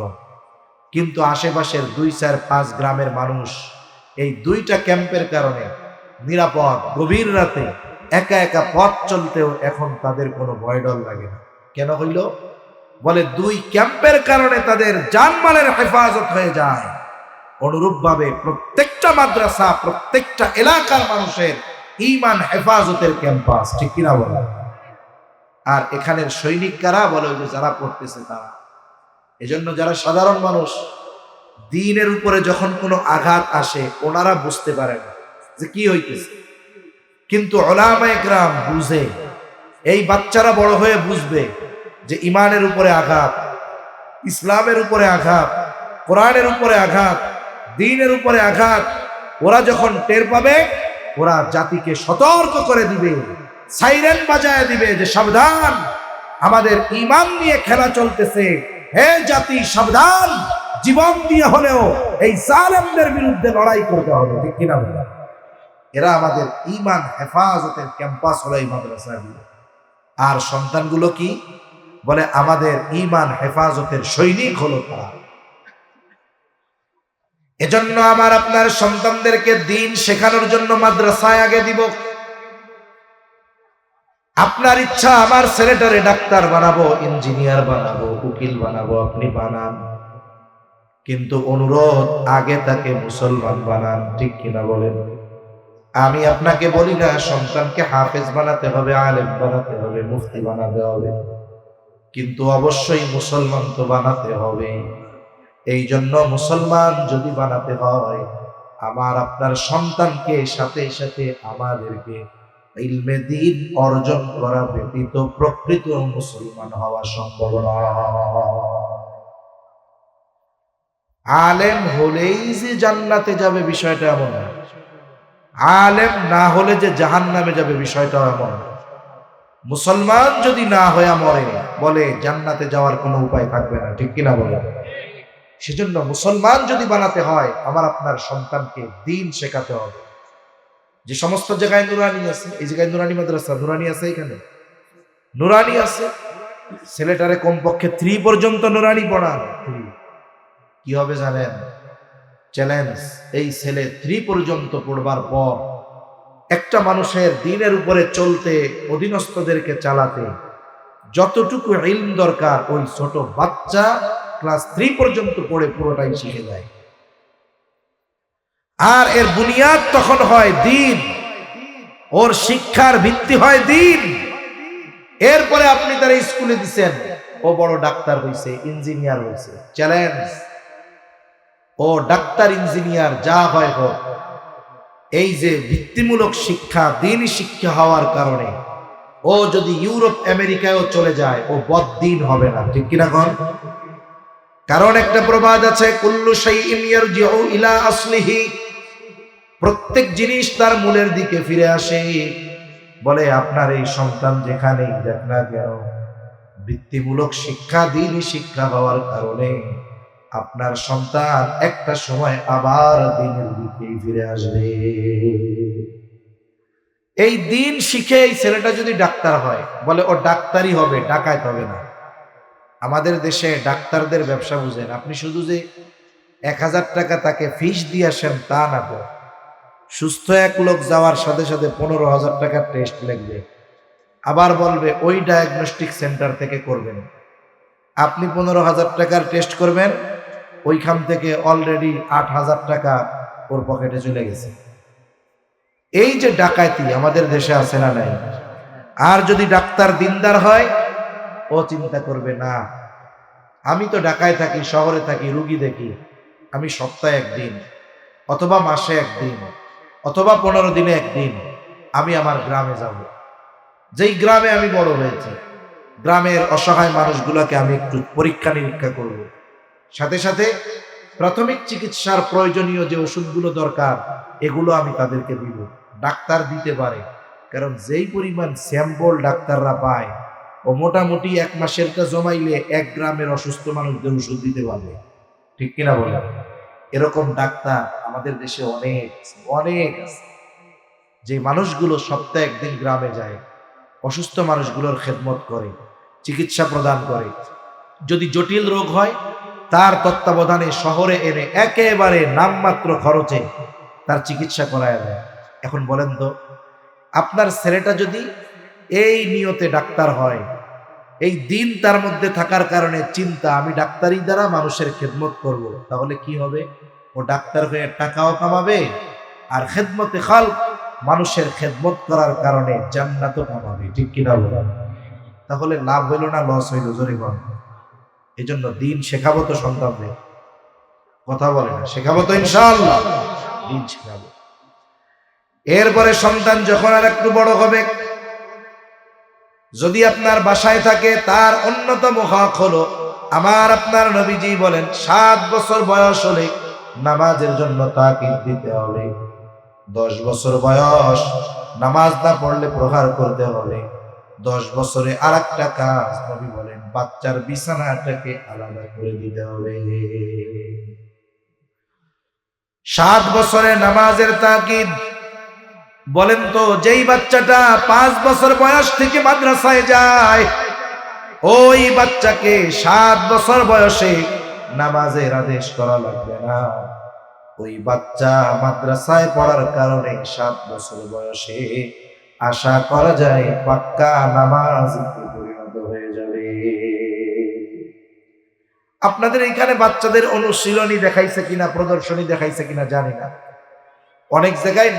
S1: কিন্তু আশেপাশের 2-4-5 গ্রামের মানুষ এই 2টা ক্যাম্পের কারণে নিরাপদ। গভীর রাতে একা একা পথ চলতেও এখন তাদের কোনো ভয় ডর লাগে না। কেন হইল? বলে 2 ক্যাম্পের কারণে তাদের জানমালের হেফাজত হয়ে যায়। অনুরূপভাবে প্রত্যেকটা মাদ্রাসা, প্রত্যেকটা এলাকার মানুষের ঈমান হেফাজতের ক্যাম্পাস, ঠিক কিনা বলে? আর এখানের সৈনিক কারা? বলে ওই যে যারা পড়তেছে তারা। এজন্য যারা সাধারণ মানুষ, দ্বীনের উপরে যখন কোনো আঘাত আসে ওনারা বুঝতে পারে না যে কি হইতেছে, কিন্তু উলামায়ে কেরাম বুঝে। এই বাচ্চারা বড় হয়ে বুঝবে যে ইমানের উপরে আঘাত, ইসলামের উপরে আঘাত, কোরআনের উপরে আঘাত, দ্বীনের উপরে আঘাত। ওরা যখন টের পাবে, ওরা জাতিকে সতর্ক করে দিবে, সাইরেন বাজায় দিবে যে সাবধান, আমাদের ঈমান নিয়ে খেলা চলতেছে, হে জাতি সাবধান, জীবন দিয়ে হলেও এই জালেমদের বিরুদ্ধে লড়াই করতে হবে, ঠিক কিনা বলে? এরা আমাদের ঈমান হেফাজতের ক্যাম্পাস হলো এই মাদ্রাসাগুলো। আর সন্তানগুলো কি বলে? আমাদের ঈমান হেফাজতের সৈনিক হলো তারা। এজন্য আমার আপনার সন্তানদেরকে দ্বীন শেখানোর জন্য মাদ্রাসায় আগে দিব। আপনার ইচ্ছা আমার ছেলেটারে ডাক্তার বানাবো, ইঞ্জিনিয়ার বানাবো, উকিল বানাবো, আপনি বানান, কিন্তু অনুরোধ আগে তাকে মুসলমান বানান, ঠিক কিনা বলেন? আমি আপনাকে বলি না সন্তানকে হাফেজ বানাতে হবে, আলেম বানাতে হবে, মুফতি বানাতে হবে, কিন্তু অবশ্যই মুসলমান তো বানাতে হবে। এই জন্য মুসলমান যদি বানাতে হয়, আমার আপনার সন্তানকে সাথে সাথে আমাদেরকে ইলমে দ্বীন অর্জন করা ব্যতীত প্রকৃত মুসলমান হওয়া সম্ভব নয়। আলেম হলেই যে জান্নাতে যাবে বিষয়টা এমন না, আলেম না হলে যে জাহান্নামে যাবে বিষয়টা এমন না। মুসলমান যদি না হয়ে মরে, বলে জান্নাতে যাওয়ার কোনো উপায় থাকবে না, ঠিক কিনা বলে? সেজন্য মুসলমান যদি বানাতে হয়, আমার আপনার সন্তানকে দ্বীন শেখাতে হবে। যে সমস্ত জায়গায় নুরানি আছে, এই জায়গায় নুরানি মাদ্রাসা, নুরানি আছে, এখানে নুরানি আছে, ছেলেটারে কমপক্ষে 3 পর্যন্ত নুরানি পড়ান। কি হবে জানেন? চ্যালেঞ্জ, এই ছেলে 3 পর্যন্ত পড়বার পর একটা মানুষের দ্বীনের উপরে চলতে, অধীনস্থদেরকে চালাতে যতটুকু ইলম দরকার, ওই ছোট বাচ্চা ক্লাস 3 পর্যন্ত পড়ে পুরোটাই শিখে যায়। আর এর বুনিয়াদ তখন হয় দ্বীন, ওর শিক্ষার ভিত্তি হয় দ্বীন। এরপরে আপনি তার স্কুলে দিচ্ছেন, ও বড় ডাক্তার হয়েছে, ইঞ্জিনিয়ার হয়েছে, চ্যালেঞ্জ, ও ডাক্তার ইঞ্জিনিয়ার যা হয় হোক, এই যে ভিত্তিমূলক শিক্ষা, দ্বীনি শিক্ষা হওয়ার কারণে ও যদি ইউরোপ আমেরিকায়ও চলে যায়, ও বদ্দিন হবে না, ঠিক কিনা কোন? কারণ একটা প্রবাদ আছে, কুল্লু শাইইন ইয়ারজিউ ইলা আসলিহি, প্রত্যেক জিনিস তার মূলের দিকে ফিরে আসে। বলে আপনার এই সন্তান যেখানেই যাক না কেন, বৃত্তিমূলক শিক্ষা, দ্বীনি শিক্ষা হওয়ার কারণে আপনার সন্তান একটা সময় আবার দ্বীনের দিকে ফিরে আসবে। এই দ্বীন শিখে এই ছেলেটা যদি ডাক্তার হয়, বলে ও ডাক্তারই হবে, ডাকাত হবে না। আমাদের দেশে ডাক্তারদের ব্যবসা বুঝেন, আপনি শুধু যে 1000 টাকা তাকে ফিস দিয়ে আসেন তা না তো, সুস্থ এক লোক যাওয়ার সাথে সাথে 15,000 টাকার টেস্ট লাগবে, আবার বলবে ওই ডায়াগনস্টিক সেন্টার থেকে করবেন। আপনি 15,000 টাকার টেস্ট করবেন, ওইখান থেকে অলরেডি 8,000 টাকা ওর পকেটে চলে গেছে। এই যে ডাকাতি আমাদের দেশে আছে না নাই? আর যদি ডাক্তার দিনদার হয়, ও চিন্তা করবে না, আমি তো ঢাকায় থাকি, শহরে থাকি, রুগী দেখি, আমি সপ্তাহে একদিন অথবা মাসে একদিন অথবা 15 দিনে একদিন আমি আমার গ্রামে যাব। যেই গ্রামে আমি বড় হয়েছি, গ্রামের অসহায় মানুষগুলোকে আমি একটু পরীক্ষা নিরীক্ষা করব, সাথে সাথে প্রাথমিক চিকিৎসার প্রয়োজনীয় যে ওষুধগুলো দরকার এগুলো আমি তাদেরকে দিব। ডাক্তার দিতে পারে, কারণ যেই পরিমাণ স্যাম্পল ডাক্তাররা পায়, ও মোটামুটি 1 মাসেরটা জমাইলে 1 গ্রামের অসুস্থ মানুষদের ওষুধ দিতে পারবে, ঠিক কিনা বলেন? এরকম ডাক্তার আমাদের দেশে অনেক অনেক আছে, যে মানুষগুলো সপ্তাহে একদিন গ্রামে যায়, অসুস্থ মানুষগুলোর খেদমত করে, চিকিৎসা প্রদান করে। যদি জটিল রোগ হয়, তার তত্ত্বাবধানে শহরে এনে একেবারে নামমাত্র খরচে তার চিকিৎসা করায় দেয়। এখন বলেন তো, আপনার ছেলেটা যদি এই নিয়তে ডাক্তার হয়, এই দিন তার মধ্যে থাকার কারণে চিন্তা আমি ডাক্তারি দ্বারা মানুষের খেদমত করব, তাহলে কি হবে? ও ডাক্তার হয়ে টাকাও কামাবে, আর খেদমতে খালক, মানুষের খেদমত করার কারণে জান্নাতও কামাবে, ঠিক কিনা বলেন? তাহলে লাভ হইল না লস হইল? জোরে বল। এই জন্য দিন শেখাবো তো সন্তানদের, কথা বলে না, শেখাবো তো ইনশাআল্লাহ, দিন শেখাবো। এরপরে সন্তান যখন আর একটু বড় হবে, যদি আপনার বাসায় থাকে, তার অন্যতম হক হলো, আমার আপনার নবীজি বলেন 7 বছর বয়স হলে নামাজের জন্য তাকিদ দিতে হবে। 10 বছর বয়স নামাজ না পড়লে প্রহার করতে হবে। 10 বছরে আর একটা কাজ নবী বলেন, বাচ্চার বিছানাটাকে আলাদা করে দিতে হবে। 7 বছরে নামাজের তাকিদ। বলেন তো, যেই বাচ্চাটা 5 বছর বয়স থেকে মাদ্রাসায় যায়, ওই বাচ্চাকে 7 বছর বয়সে নামাজের আদেশ করা লাগবে না। ওই বাচ্চা মাদ্রাসায় পড়ার কারণে 7 বছর বয়সে আশা করা যায় পাক্কা নামাজিতে পরিণত হয়ে যাবে। আপনাদের এখানে বাচ্চাদের অনুশীলনী দেখাইছে কিনা, প্রদর্শনী দেখাইছে কিনা জানি না, অনেক জায়গায়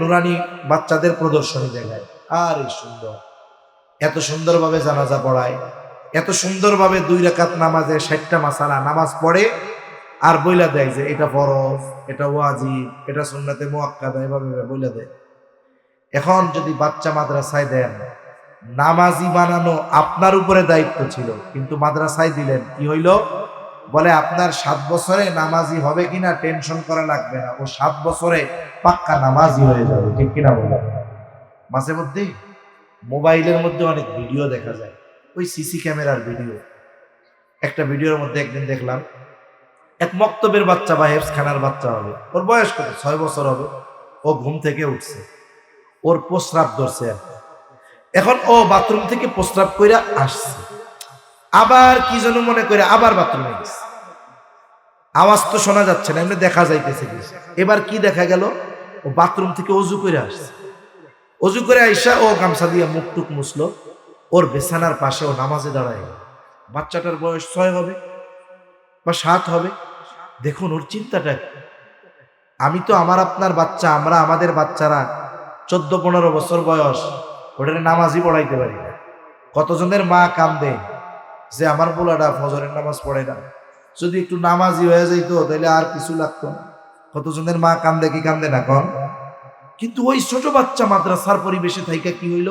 S1: নুরানি বাচ্চাদের প্রদর্শনী দেখায়। আর এই সুন্দর, এত সুন্দরভাবে জানাজা পড়ায়, এত সুন্দরভাবে 2 রাকাত নামাজে 60টা মাসালা নামাজ পড়ে, আর বইলা দেয় যে এটা ফরজ, এটা ওয়াজিব, এটা সুন্নাতে মুআক্কাদা, এভাবে বইলা দেয়। এখন যদি বাচ্চা মাদ্রাসায় দেন, নামাজি বানানো আপনার উপরে দায়িত্ব ছিল, কিন্তু মাদ্রাসায় দিলেন, কি হইল? বলে আপনার 7 বছরে নামাজি হবে কিনা টেনশন করা লাগবে না, ও 7 বছরে পাক্কা নামাজি হয়ে যাবে, ঠিক কিনা বলে? মাঝে মধ্যে মোবাইলের মধ্যে অনেক ভিডিও দেখা যায়, ওই সিসি ক্যামেরার ভিডিও। একটা ভিডিওর মধ্যে একদিন দেখলাম, এক মক্তবের বাচ্চা বা হেফজখানার বাচ্চা হবে, ওর বয়স কত, 6 বছর হবে, ও ঘুম থেকে উঠছে, ওর প্রস্রাব ধরছে। এখন ও বাথরুম থেকে প্রস্রাব কইরা আসছে, আবার কি যেন মনে করে আবার বাথরুমে গেছে, আওয়াজ তো শোনা যাচ্ছে না, এমনি দেখা যাইতেছে। এবার কি দেখা গেল, ও বাথরুম থেকে অজু করে আসছে, অজু করে আইসা ও গামছা দিয়ে মুখ টুক মুছলো, ওর বিছানার পাশে ও নামাজে দাঁড়ায় গেল। বাচ্চাটার বয়স 6 হবে বা 7 হবে। দেখুন ওর চিন্তাটা কি। আমি তো আমার আপনার বাচ্চা, আমরা আমাদের বাচ্চারা 14-15 বছর বয়স, ওটারে নামাজই পড়াইতে পারি না, কতজনের মা কান্দে যে আমার পোলাটা ফজরের নামাজ পড়ে না, যদি একটু নামাজি হয়ে যাইত তাহলে আর কিছু লাগতো না। কতজনের মা কান্দে কি কান্দে না কন? কিন্তু ওই ছোট বাচ্চা মাদ্রাসার পরিবেশে থাইকা কি হইল,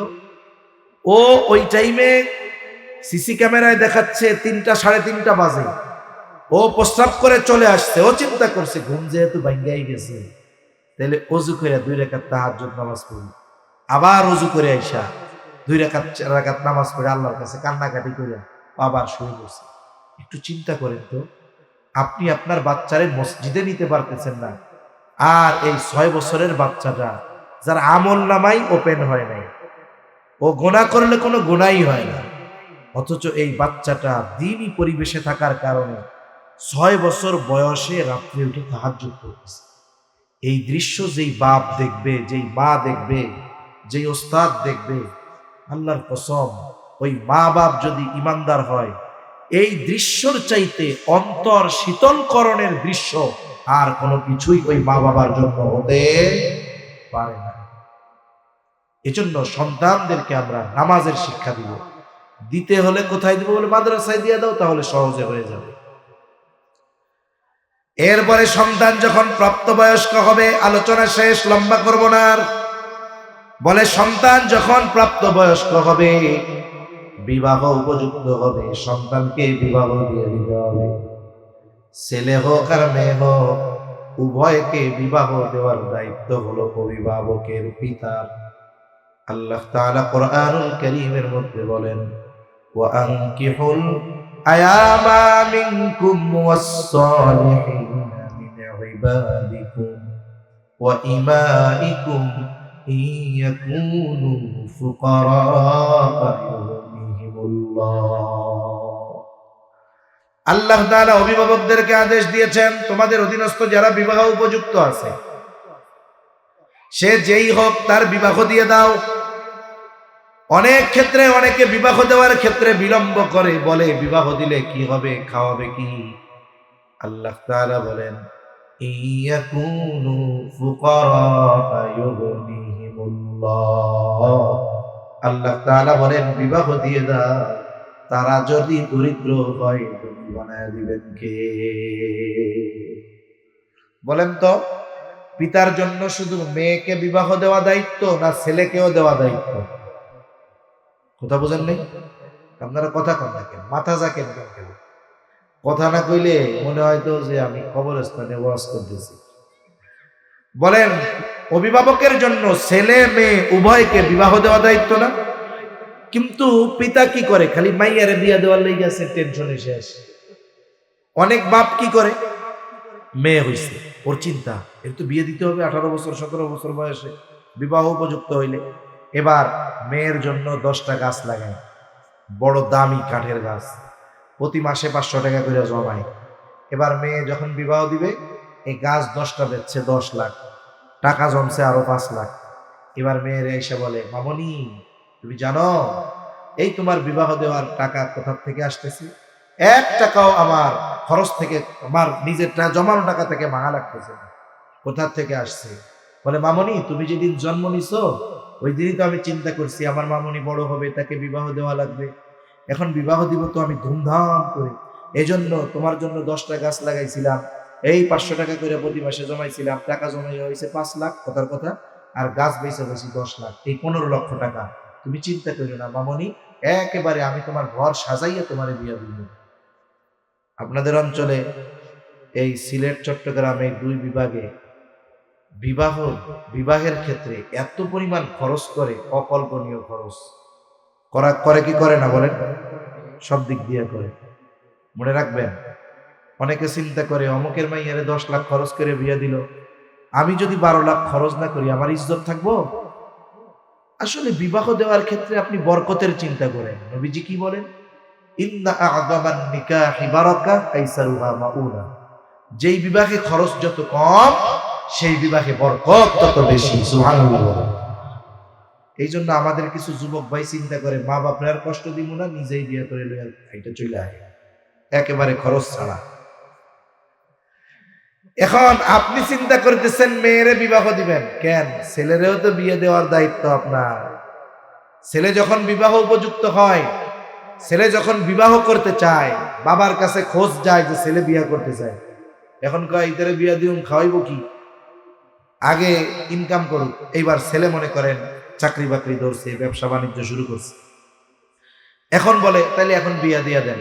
S1: ও ওই টাইমে সিসি ক্যামেরায় দেখাচ্ছে 3টা 3:30 বাজে, ও প্রস্রাব করে চলে আসছে। ও চিন্তা করছে ঘুম যেহেতু ভাঙ্গাই গেছে, তাহলে অজু করে 2 রাকাত তাহাজ্জুদ নামাজ পড়ি। আবার অজু করে আইসা 2 রাকাত 4 রাকাত নামাজ পড়ে আল্লাহর কাছে কান্নাকাটি করে আবার শুয়ে পড়ছে। একটু চিন্তা করেন তো, আপনি আপনার বাচ্চারে মসজিদে নিতে পারতেছেন না, আর এই 6 বছরের বাচ্চাটা যার আমল নামাই ওপেন হয় নাই, ও গুনাহ করলে কোনো গুনাহই হয় না, অথচ এই বাচ্চাটা দ্বীনি পরিবেশে থাকার কারণে 6 বছর বয়সে রাত্রে উঠে তাহাজ্জুদ করতেছে। এই দৃশ্য যেই বাপ দেখবে, যেই মা দেখবে, যেই ওস্তাদ দেখবে, আল্লাহর কসম ওই মা বাপ যদি ইমানদার হয়, এই দৃশ্যর চাইতে অন্তর শীতলকরণের দৃশ্য আর কোনো কিছুই ওই মা বাবার জন্য হতে পারে না। এজন্য সন্তানদেরকে আমরা নামাজের শিক্ষা দিব। দিতে হলে কোথায় দিব বলে মাদ্রাসায় দিয়ে দাও, তাহলে সহজে হয়ে যাবে। এরপরে সন্তান যখন প্রাপ্তবয়স্ক হবে, আলোচনা শেষ, লম্বা করব না আর। বলে সন্তান যখন প্রাপ্তবয়স্ক হবে, বিবাহ উপযুক্ত হবে, সন্তানকে বিবাহ দিয়ে দিতে হবে। ছেলে হোক আর মেয়ে হোক, উভয়কে বিবাহ দেওয়ার দায়িত্ব হলো অভিভাবকের, পিতার। আল্লাহ তাআলা কোরআনুল কারীমের মধ্যে বলেন, ওয়া আনকিহুল আয়ামা মিনকুম ওয়াস-সালিহিনা মিন ইবাদিকুম ওয়া ইমাইকুম ইয়াকুনু ফুকারা ইউগনিহিমুল্লাহ। আল্লাহ তাআলা অভিভাবকদেরকে আদেশ দিয়েছেন, তোমাদের অধীনস্থ যারা বিবাহ উপযুক্ত আছে, সে যেই হোক তার বিবাহ দিয়ে দাও। অনেক ক্ষেত্রে অনেকে বিবাহ দেওয়ার ক্ষেত্রে বিলম্ব করে, বলে বিবাহ দিলে কি হবে, খাওয়াবে কি? আল্লাহ তাআলা বলেন, ইয়াকুনু ফুকারা ইউগনিহিমুল্লাহ। আল্লাহ তাআলা বলেন বিবাহ দিয়ে দাও, তারা যদি দরিদ্র হয় ধনী বানায় দিবেন কে? বলেন তো, পিতার জন্য শুধু মেয়েকে বিবাহ দেওয়া দায়িত্ব, না ছেলেকেও দেওয়া দায়িত্ব? কথা বুঝেন নেই আপনারা? কথা কন না কেন? মাথা যাকেন কেন? কথা না কইলে মনে হয় তো যে আমি কবরস্থানে ওয়াজ করতেছি। বলেন, অভিভাবকের জন্য ছেলে মেয়ে উভয়কে বিবাহ দেওয়া দায়িত্ব না? কিন্তু পিতা কি করে? খালি মাইয়ারে বিয়া দেওয়ার লেগে আছে, টেনশনে শেষ। অনেক বাপ কি করে, মেয়ে হইছে, ওর চিন্তা এর তো বিয়ে দিতে হবে 18 বছর 17 বছর বয়সে, বিবাহ উপযুক্ত হইলে। এবার মেয়ের জন্য 10টা গাছ লাগায়, বড় দামি কাঠের গাছ, প্রতি মাসে 500 টাকা করে জমায়। এবার মেয়ে যখন বিবাহ দিবে, এই গাছ 10টা বেচছে 10 লাখ টাকা, জমছে আরো 5 লাখ। এবার মেয়ের এসে বলে, মামনি তুমি জানো এই তোমার বিবাহ দেওয়ার টাকা কোথা থেকে আসতেছে? 1 টাকাও আমার খরচ থেকে, আমার নিজের জমানো টাকা থেকে ভাঙা লাগতেছে না। কোথা থেকে আসছে? বলে, মামনি তুমি যেদিন জন্ম নিছো ওই দিনই তো আমি চিন্তা করছি আমার মামনি বড় হবে, তাকে বিবাহ দেওয়া লাগবে। এখন বিবাহ দিব তো আমি ধুমধাম করে, এজন্য তোমার জন্য 10টা গাছ লাগাইছিলাম, এই 500 টাকা করে প্রতি মাসে জমাইছিলাম, টাকা জমাই হয়েছে 5 লাখ, কথার কথা, আর গাছ বেচে বেশি 10 লাখ, এই 15 লক্ষ টাকা। তুমি চিন্তা করো না মামনি, একেবারে আমি তোমার ঘর সাজাইয়া তোমার বিয়ে দিব। আপনাদের অঞ্চলে এই সিলেট চট্টগ্রামে 2 বিভাগে বিবাহের ক্ষেত্রে এত পরিমাণ খরচ করে, অকল্পনীয় খরচ করে কি করে না বলেন? সব দিক দিয়ে করে। মনে রাখবেন, অনেকে চিন্তা করে অমুকের মাইয়ারে 10 লাখ খরচ করে বিয়ে দিল, আমি যদি 12 লাখ খরচ না করি আমার ইজ্জত থাকবো? আসলে বিবাহ দেওয়ার ক্ষেত্রে আপনি বরকতের চিন্তা করেন। নবীজি কি বলেন? ইন্না আ'যামান নিকাহি বারাকা আইসারুহা মাউনা। যেই বিবাহে খরচ যত কম, সেই বিবাহে বরকত তত বেশি। সুবহানাল্লাহ। এই জন্য আমাদের কিছু যুবক ভাই চিন্তা করে, মা বাপরে আর কষ্ট দিব না, নিজেই বিয়ে করে লইয়া এটা চলে আয়, একেবারে খরচ ছাড়া। এখন আপনি চিন্তা করতেছেন মেয়েরে বিবাহ দিবেন, কেন? ছেলেরেও তো বিয়ে দেওয়ার দায়িত্ব আপনার। ছেলে যখন বিবাহ উপযুক্ত হয়, ছেলে যখন বিবাহ করতে চায়, বাবার কাছে খোঁজ যায় যে ছেলে বিয়ে করতে চায়। এখন কয় ইতারে বিয়া দিউম, খাওয়াইব কি, আগে ইনকাম করুক। এইবার ছেলে মনে করেন চাকরি বাকরি ধরছে, ব্যবসা বাণিজ্য শুরু করছে, এখন বলে তাইলে এখন বিয়া দিয়া দেন,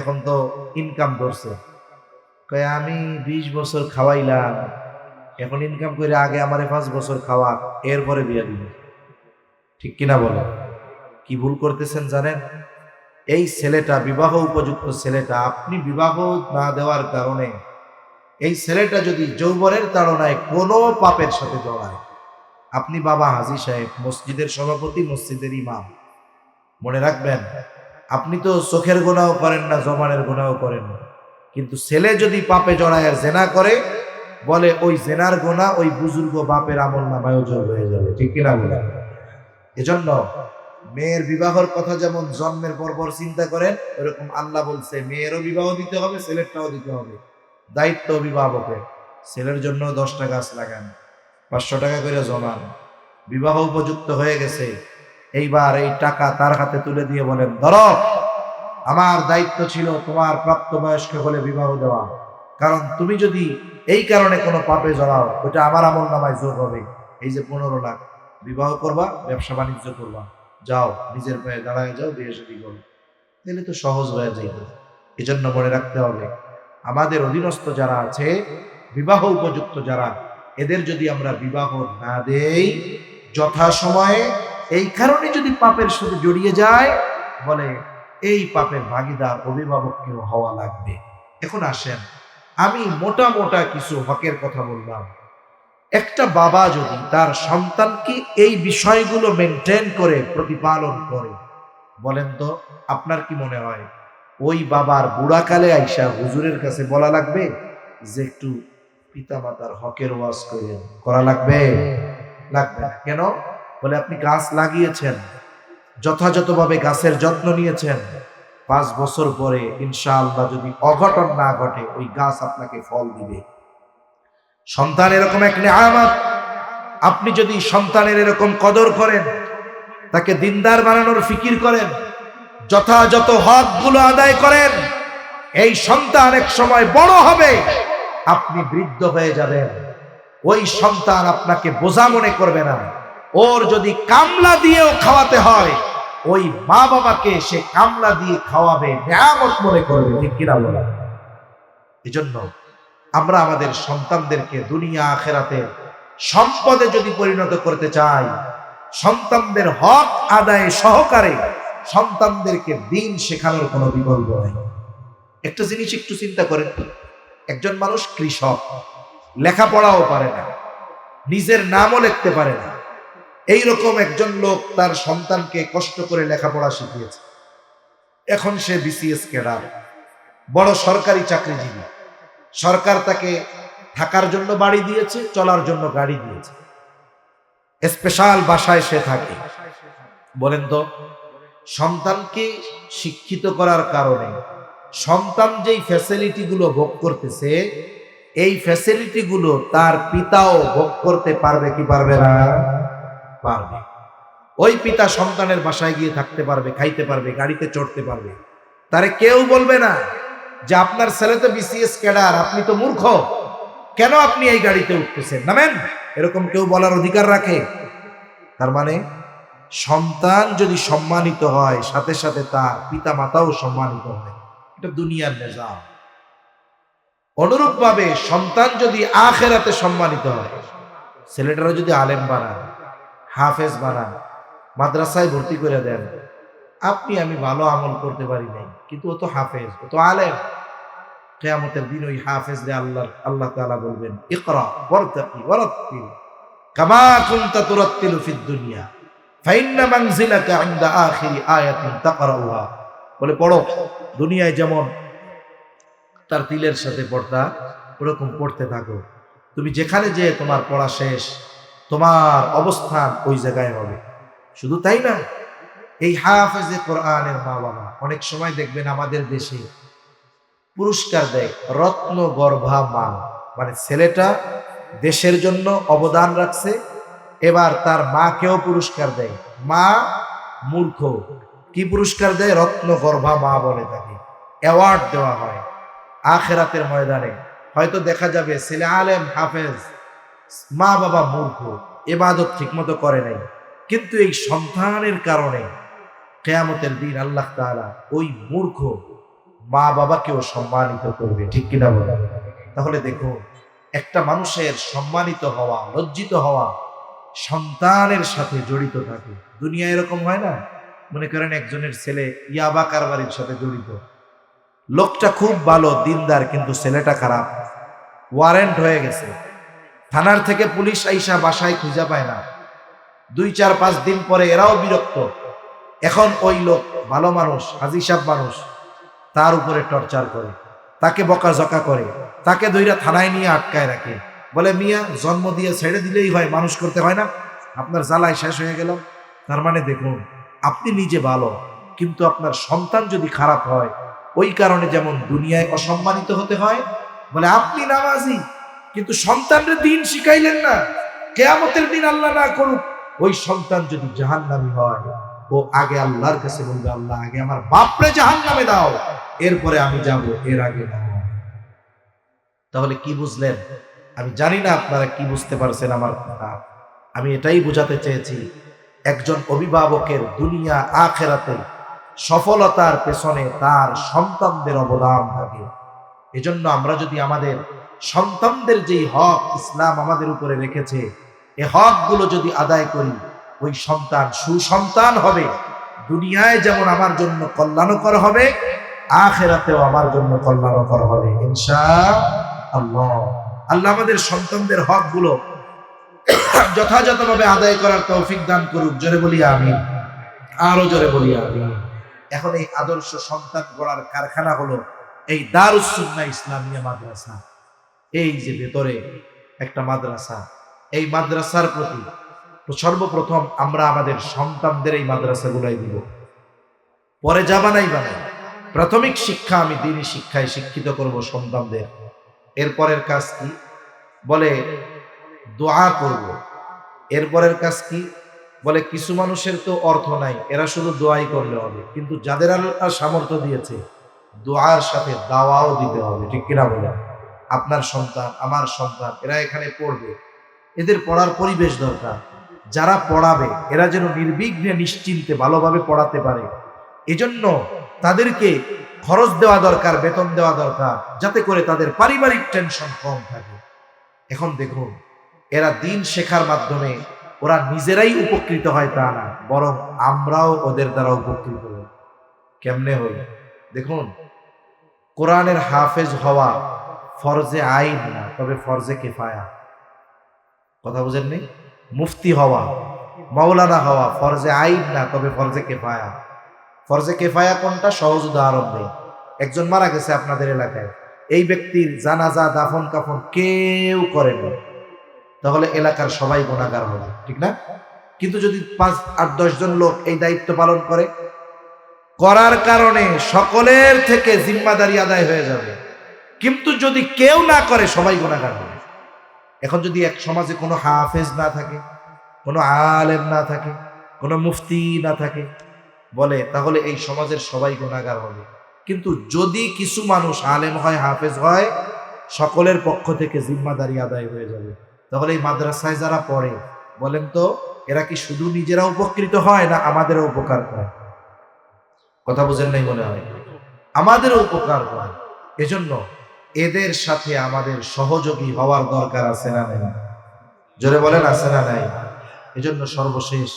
S1: এখন তো ইনকাম ধরছে। কয় আমি 20 বছর খাওয়াইলাম, এখন ইনকাম করে আগে আমারে 5 বছর খাওয়া, এরপরে বিয়া দিব। ঠিক কিনা বলে? কি ভুল করতেছেন জানেন? এই ছেলেটা, বিবাহ উপযুক্ত ছেলেটা, আপনি বিবাহ না দেওয়ার কারণে এই ছেলেটা যদি যৌবনের তাড়নায় কোনো পাপের সাথে জড়ায়, আপনি বাবা হাজী সাহেব, মসজিদের সভাপতি, মসজিদের ইমাম, মনে রাখবেন আপনি তো চোখের গুনাহও করেন না, জবানের গুনাহও করেন না, কিন্তু ছেলে যদি পাপে জড়ায় জেনা করে, বলে ওই জেনার গুনাহ ওই বুজুর্গ বাপের আমল নামায় যোগ হয়ে যাবে। ঠিক কিনা বলেন? এজন্য মেয়ের বিবাহের কথা যেমন জন্মের পর পর চিন্তা করেন, ওরকম আল্লাহ বলছে মেয়েরও বিবাহ দিতে হবে, ছেলেরটাও দিতে হবে। দায়িত্ব অভিভাবকের। ছেলের জন্য 10টা গাছ লাগান, 500 টাকা করে জমান, বিবাহ উপযুক্ত হয়ে গেছে, এইবার এই টাকা তার হাতে তুলে দিয়ে বলেন, ধরো, আমার দায়িত্ব ছিল তোমার প্রাপ্তবয়স্ক হলে বিবাহ দেওয়া, কারণ তুমি যদি এই কারণে কোনো পাপে জড়াও, ওটা আমার আমল নামায় যোগ হবে। এই যে 15 লাখ, বিবাহ করবা, ব্যবসা বাণিজ্য করবা, যাও নিজের পায়ে দাঁড়ায় যাও, বিয়ে শাদী করো, তাহলে তো সহজ হয়ে যাইবে। এজন্য মনে রাখতে হবে, আমাদের অধীনস্থ যারা আছে, বিবাহ উপযুক্ত যারা, এদের যদি আমরা বিবাহ না দেই যথাসময়ে, এই কারণে যদি পাপের সাথে জড়িয়ে যায়, বলে এই পাপের ভাগীদার অভিভাবককেও হওয়া লাগবে। এখন আসেন, আমি মোটা মোটা কিছু হকের কথা বললাম। একটা বাবা যদি তার সন্তানকে এই বিষয়গুলো মেনটেন করে প্রতিপালন করে, বলেন তো আপনার কি মনে হয় ওই বাবার বুড়াকালে আইসা হুজুরের কাছে বলা লাগবে যে একটু পিতামাতার হকের ওয়াজ করেন? করা লাগবে? লাগবে না। কেন? বলে আপনি গাছ লাগিয়েছেন, যথাযথভাবে গাছের যত্ন নিয়েছেন, 5 বছর পরে ইনশাআল্লাহ যদি অঘটন না ঘটে, ওই গাছ আপনাকে ফল দিবে। সন্তান এরকম এক নিয়ামত। আপনি যদি সন্তানের এরকম কদর করেন, তাকে দিনদার বানানোর ফিকির করেন, যথাযথ হকগুলো আদায় করেন, এই সন্তান এক সময় বড় হবে, আপনি বৃদ্ধ হয়ে যাবেন, ওই সন্তান আপনাকে বোঝা মনে করবে না। ওর যদি কামলা দিয়েও খাওয়াতে হয়, ওই মা বাবাকে সে কামলা দিয়ে খাওয়াবে, নিয়ামত মনে করবে। ঠিক কিনা বলা? এজন্য আমরা আমাদের সন্তানদেরকে দুনিয়া আখেরাতে সম্পদে যদি পরিণত করতে চাই, সন্তানদের হক আদায় সহকারে সন্তানদেরকে দিন শেখানোর কোনো বিকল্প নেই। একটা জিনিস একটু চিন্তা করেন, একজন মানুষ কৃষক, লেখাপড়াও পারে না, নিজের নামও লিখতে পারে না, এইরকম একজন লোক তার সন্তানকে কষ্ট করে লেখাপড়া শিখিয়েছে। এখন সে বিসিএস ক্যাডার, বড় সরকারি চাকরিজীবী, সরকার তাকে থাকার জন্য বাড়ি দিয়েছে, চলার জন্য গাড়ি দিয়েছে, স্পেশাল বাসায় সে থাকে। বলেন তো, সন্তানকে শিক্ষিত করার কারণে সন্তান যেই ফ্যাসিলিটি গুলো ভোগ করতেছে, এই ফ্যাসিলিটি গুলো তার পিতাও ভোগ করতে পারবে কি পারবে না? পারবে। ওই পিতা সন্তানের বাসায় গিয়ে থাকতে পারবে, খাইতে পারবে, গাড়িতে চড়তে পারবে। তারে কেউ বলবে না যে আপনার ছেলে তো বিসিএস ক্যাডার, আপনি তো মূর্খ, কেন আপনি এই গাড়িতে উঠতেছেন, নামেন, এরকম কেউ বলার অধিকার রাখে? তার মানে সন্তান যদি সম্মানিত হয়, সাথে সাথে তার পিতা মাতাও সম্মানিত হয়। এটা দুনিয়ার নিজাম। অনুরূপ ভাবে সন্তান যদি আখিরাতে সম্মানিত হয়, ছেলেটারা যদি আলেম বানান, হাফেজ বানান, মাদ্রাসায় ভর্তি করে দেন, আপনি আমি ভালো আমল করতে পারি নাই, কিন্তু ও তো হাফেজ, ও তো আলেম, কিয়ামতের দিন ওই হাফেজরে আল্লাহ তাআলা বলবেন, ইকরা ওয়ারতাকি ওয়ারাত্তিল কামা কুনতা তুরাত্তিলু ফিদ দুনিয়া ফাইন্না মানজিলাকা ইনদা আখিরি আয়াতিন তাকরাউহা। বলে পড়ো, দুনিয়ায় যেমন তার তিলের সাথে পড়তা, ওরকম পড়তে থাকো, তুমি যেখানে যে তোমার পড়া শেষ, তোমার অবস্থান ওই জায়গায় হবে। শুধু তাই না, এই হাফেজে কোরআনের মা বাবা অনেক সময় দেখবেন আমাদের দেশে পুরস্কার দেয় রত্ন গর্ভা মা, মানে ছেলেটা দেশের জন্য অবদান রাখছে, এবার তার মাকেও পুরস্কার দেয়। মা মূর্খ। কি পুরস্কার দেয়? রত্ন গর্ভা মা বলে তাকে অ্যাওয়ার্ড দেওয়া হয় আখেরাতের ময়দানে। হয়তো দেখা যাবে ছেলে আলেম হাফেজ, মা বাবা মূর্খ, ইবাদত ঠিকমতো করে নাই, কিন্তু এই সন্তানের কারণে কিয়ামতের দিন আল্লাহ তাআলা ওই মূর্খ মা বাবাকেও সম্মানিত করবে। ঠিক কিনা বলেন? তাহলে দেখুন, একটা মানুষের সম্মানিত হওয়া, লজ্জিত হওয়া সন্তানের সাথে জড়িত থাকে। দুনিয়া এরকম হয় না? মনে করেন একজনের ছেলে ইয়াবা কারবারির সাথে জড়িত, লোকটা খুব ভালো দিনদার, কিন্তু ছেলেটা খারাপ, ওয়ারেন্ট হয়ে গেছে, থানার থেকে পুলিশ আইসা বাসায় খুঁজে পায় না, 2-4-5 দিন পরে এরাও বিরক্ত। এখন ওই লোক ভালো মানুষ, হাজি সাহেব মানুষ, তার উপরে টর্চার করে, তাকে বকাঝকা করে, তাকে ধইরা থানায় নিয়ে আটকায় রাখে, বলে মিয়া জন্ম দিয়ে ছেড়ে দিলেই হয়, মানুষ করতে হয় না, আপনার জ্বালায় শেষ হয়ে গেল। তার মানে দেখুন, আপনি নিজে ভালো, কিন্তু আপনার সন্তান যদি খারাপ হয়, ওই কারণে যেমন দুনিয়ায় অসম্মানিত হতে হয়, বলে আপনি নামাজি কিন্তু সন্তানের দিন শিখাইলেন না, কিয়ামতের দিন আল্লাহ না করুক ওই সন্তান যদি জাহান্নামী হয়, ও আগে আল্লাহর কাছে বলবে, আল্লাহ আগে আমার বাপরে জাহান্নামে দাও, এরপরে আমি যাব, এর আগে না। তাহলে কি বুঝলেন? আমি জানি না আপনারা কি বুঝতে পারছেন আমার কথা। আমি এটাই বোঝাতে চেয়েছি, একজন অভিভাবকের দুনিয়া আখেরাতে সফলতার পেছনে তার সন্তানদের অবদান থাকে। এজন্য আমরা যদি আমাদের সন্তানদের যেই হক ইসলাম আমাদের উপরে রেখেছে, এ হকগুলো যদি আদায় করি, ওই সন্তান সুসন্তান হবে, দুনিয়ায় যেমন আমার জন্য কল্যাণকর হবে, আখেরাতেও আমার জন্য কল্যাণকর হবে ইনশাআল্লাহ। আল্লাহ আমাদের সন্তানদের হকগুলো যথাযথভাবে আদায় করার তৌফিক দান করুক। জোরে বলি আমিন, আরো জোরে বলি আমিন। এখন এই আদর্শ সন্তান গড়ার কারখানা হলো এই দারুস সুন্নাহ ইসলামিয়া মাদ্রাসা। এই যে ভেতরে একটা মাদ্রাসা, এই মাদ্রাসার প্রতি সর্বপ্রথম আমরা আমাদের সন্তানদের এই মাদ্রাসাগুলাই দিব, পরে জাবানাই বানাই। প্রাথমিক শিক্ষা আমি দ্বীনি শিক্ষায় শিক্ষিত করব সন্তানদের। এরপরের কাজ কি? বলে দোয়া করব। এরপরের কাজ কি? বলে কিছু মানুষের তো অর্থ নাই, এরা শুধু দোয়াই করলে হবে, কিন্তু যাদের আল্লাহ সামর্থ্য দিয়েছে, দোয়ার সাথে দাওয়াও দিতে হবে। ঠিক কিনা বলে? আপনার সন্তান, আমার সন্তান, এরা এখানে পড়বে, এদের পড়ার পরিবেশ দরকার। যারা পড়াবে এরা যেন নির্বিঘ্নে নিশ্চিন্তে ভালোভাবে পড়াতে পারে, এজন্য তাদেরকে খরচ দেওয়া দরকার, বেতন দেওয়া দরকার, যাতে করে তাদের পারিবারিক টেনশন কম থাকে। এখন দেখুন, এরা দিন শেখার মাধ্যমে ওরা নিজেরাই উপকৃত হয় তা না, বরং আমরাও ওদের দ্বারা উপকৃত হই। কেমনে হই? দেখুন, কোরআনের হাফেজ হওয়া ফরজে আইন না, তবে ফরজে কিফায়া। কথা বুঝেননি? মুফতি হওয়া, মাওলানা হওয়া ফরজে আইন না, তবে ফরজে কিফায়া। ফরজে কিফায়া কোনটা? সহজ উদাহরণ দেয়। একজন মারা গেছে আপনাদের এলাকায়, এই ব্যক্তির জানাজা দাফন কাফন কেউ করেনি, তাহলে এলাকার সবাই গুনাহগার হবে, ঠিক না? কিন্তু যদি 5-8-10 জন লোক এই দায়িত্ব পালন করে, করার কারণে সকলের থেকে জিম্মাদারি আদায় হয়ে যাবে। কিন্তু যদি কেউ না করে, সবাই গুনাহগার হবে। এখন যদি এক সমাজে কোনো হাফেজ না থাকে, কোনো আলেম না থাকে, কোনো মুফতি না থাকে, বলে তাহলে এই সমাজের সবাই গুনাহগার হবে। কিন্তু যদি কিছু মানুষ আলেম হয়, হাফেজ হয়, সকলের পক্ষ থেকে জিম্মাদারি আদায় হয়ে যাবে। তাহলে এই মাদ্রাসায় যারা পড়ে, বলেন তো এরা কি শুধু নিজেরা উপকৃত হয় না আমাদেরও উপকার করে? কথা বুঝেন নাই মনে হয়? আমাদেরও উপকার করে। এজন্য এদের সাথে আমাদের সহযোগী হওয়ার দরকার আছে না নাই? জোরে বলেন, আছে না নাই? এজন্য সর্বশেষ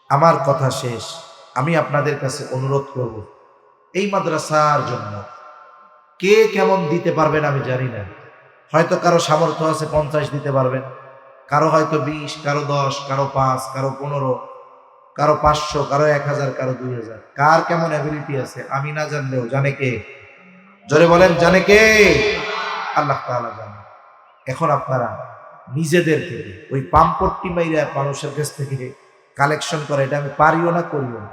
S1: আমার কথা শেষ, আমি আপনাদের কাছে অনুরোধ করব, এই মাদ্রাসার জন্য কে কেমন দিতে পারবেন আমি জানি না। হয়তো কারো সামর্থ্য আছে 50 দিতে পারবেন, কারো হয়তো 20, কারো 10, কারো 5, কারো 15, কারো 500, কারো 1000, কারো 2000। কার কেমন অ্যাবিলিটি আছে আমি না জানলেও জানে কে? জোরে বলেন, জানে কে? আল্লাহ তাআলা জানে। এখন আপনারা নিজেদের থেকে ওই পাম্পট্টি মাইরা মানুষের কাছ থেকে কালেকশন করে, এটা আমি পারিও না, করিও না,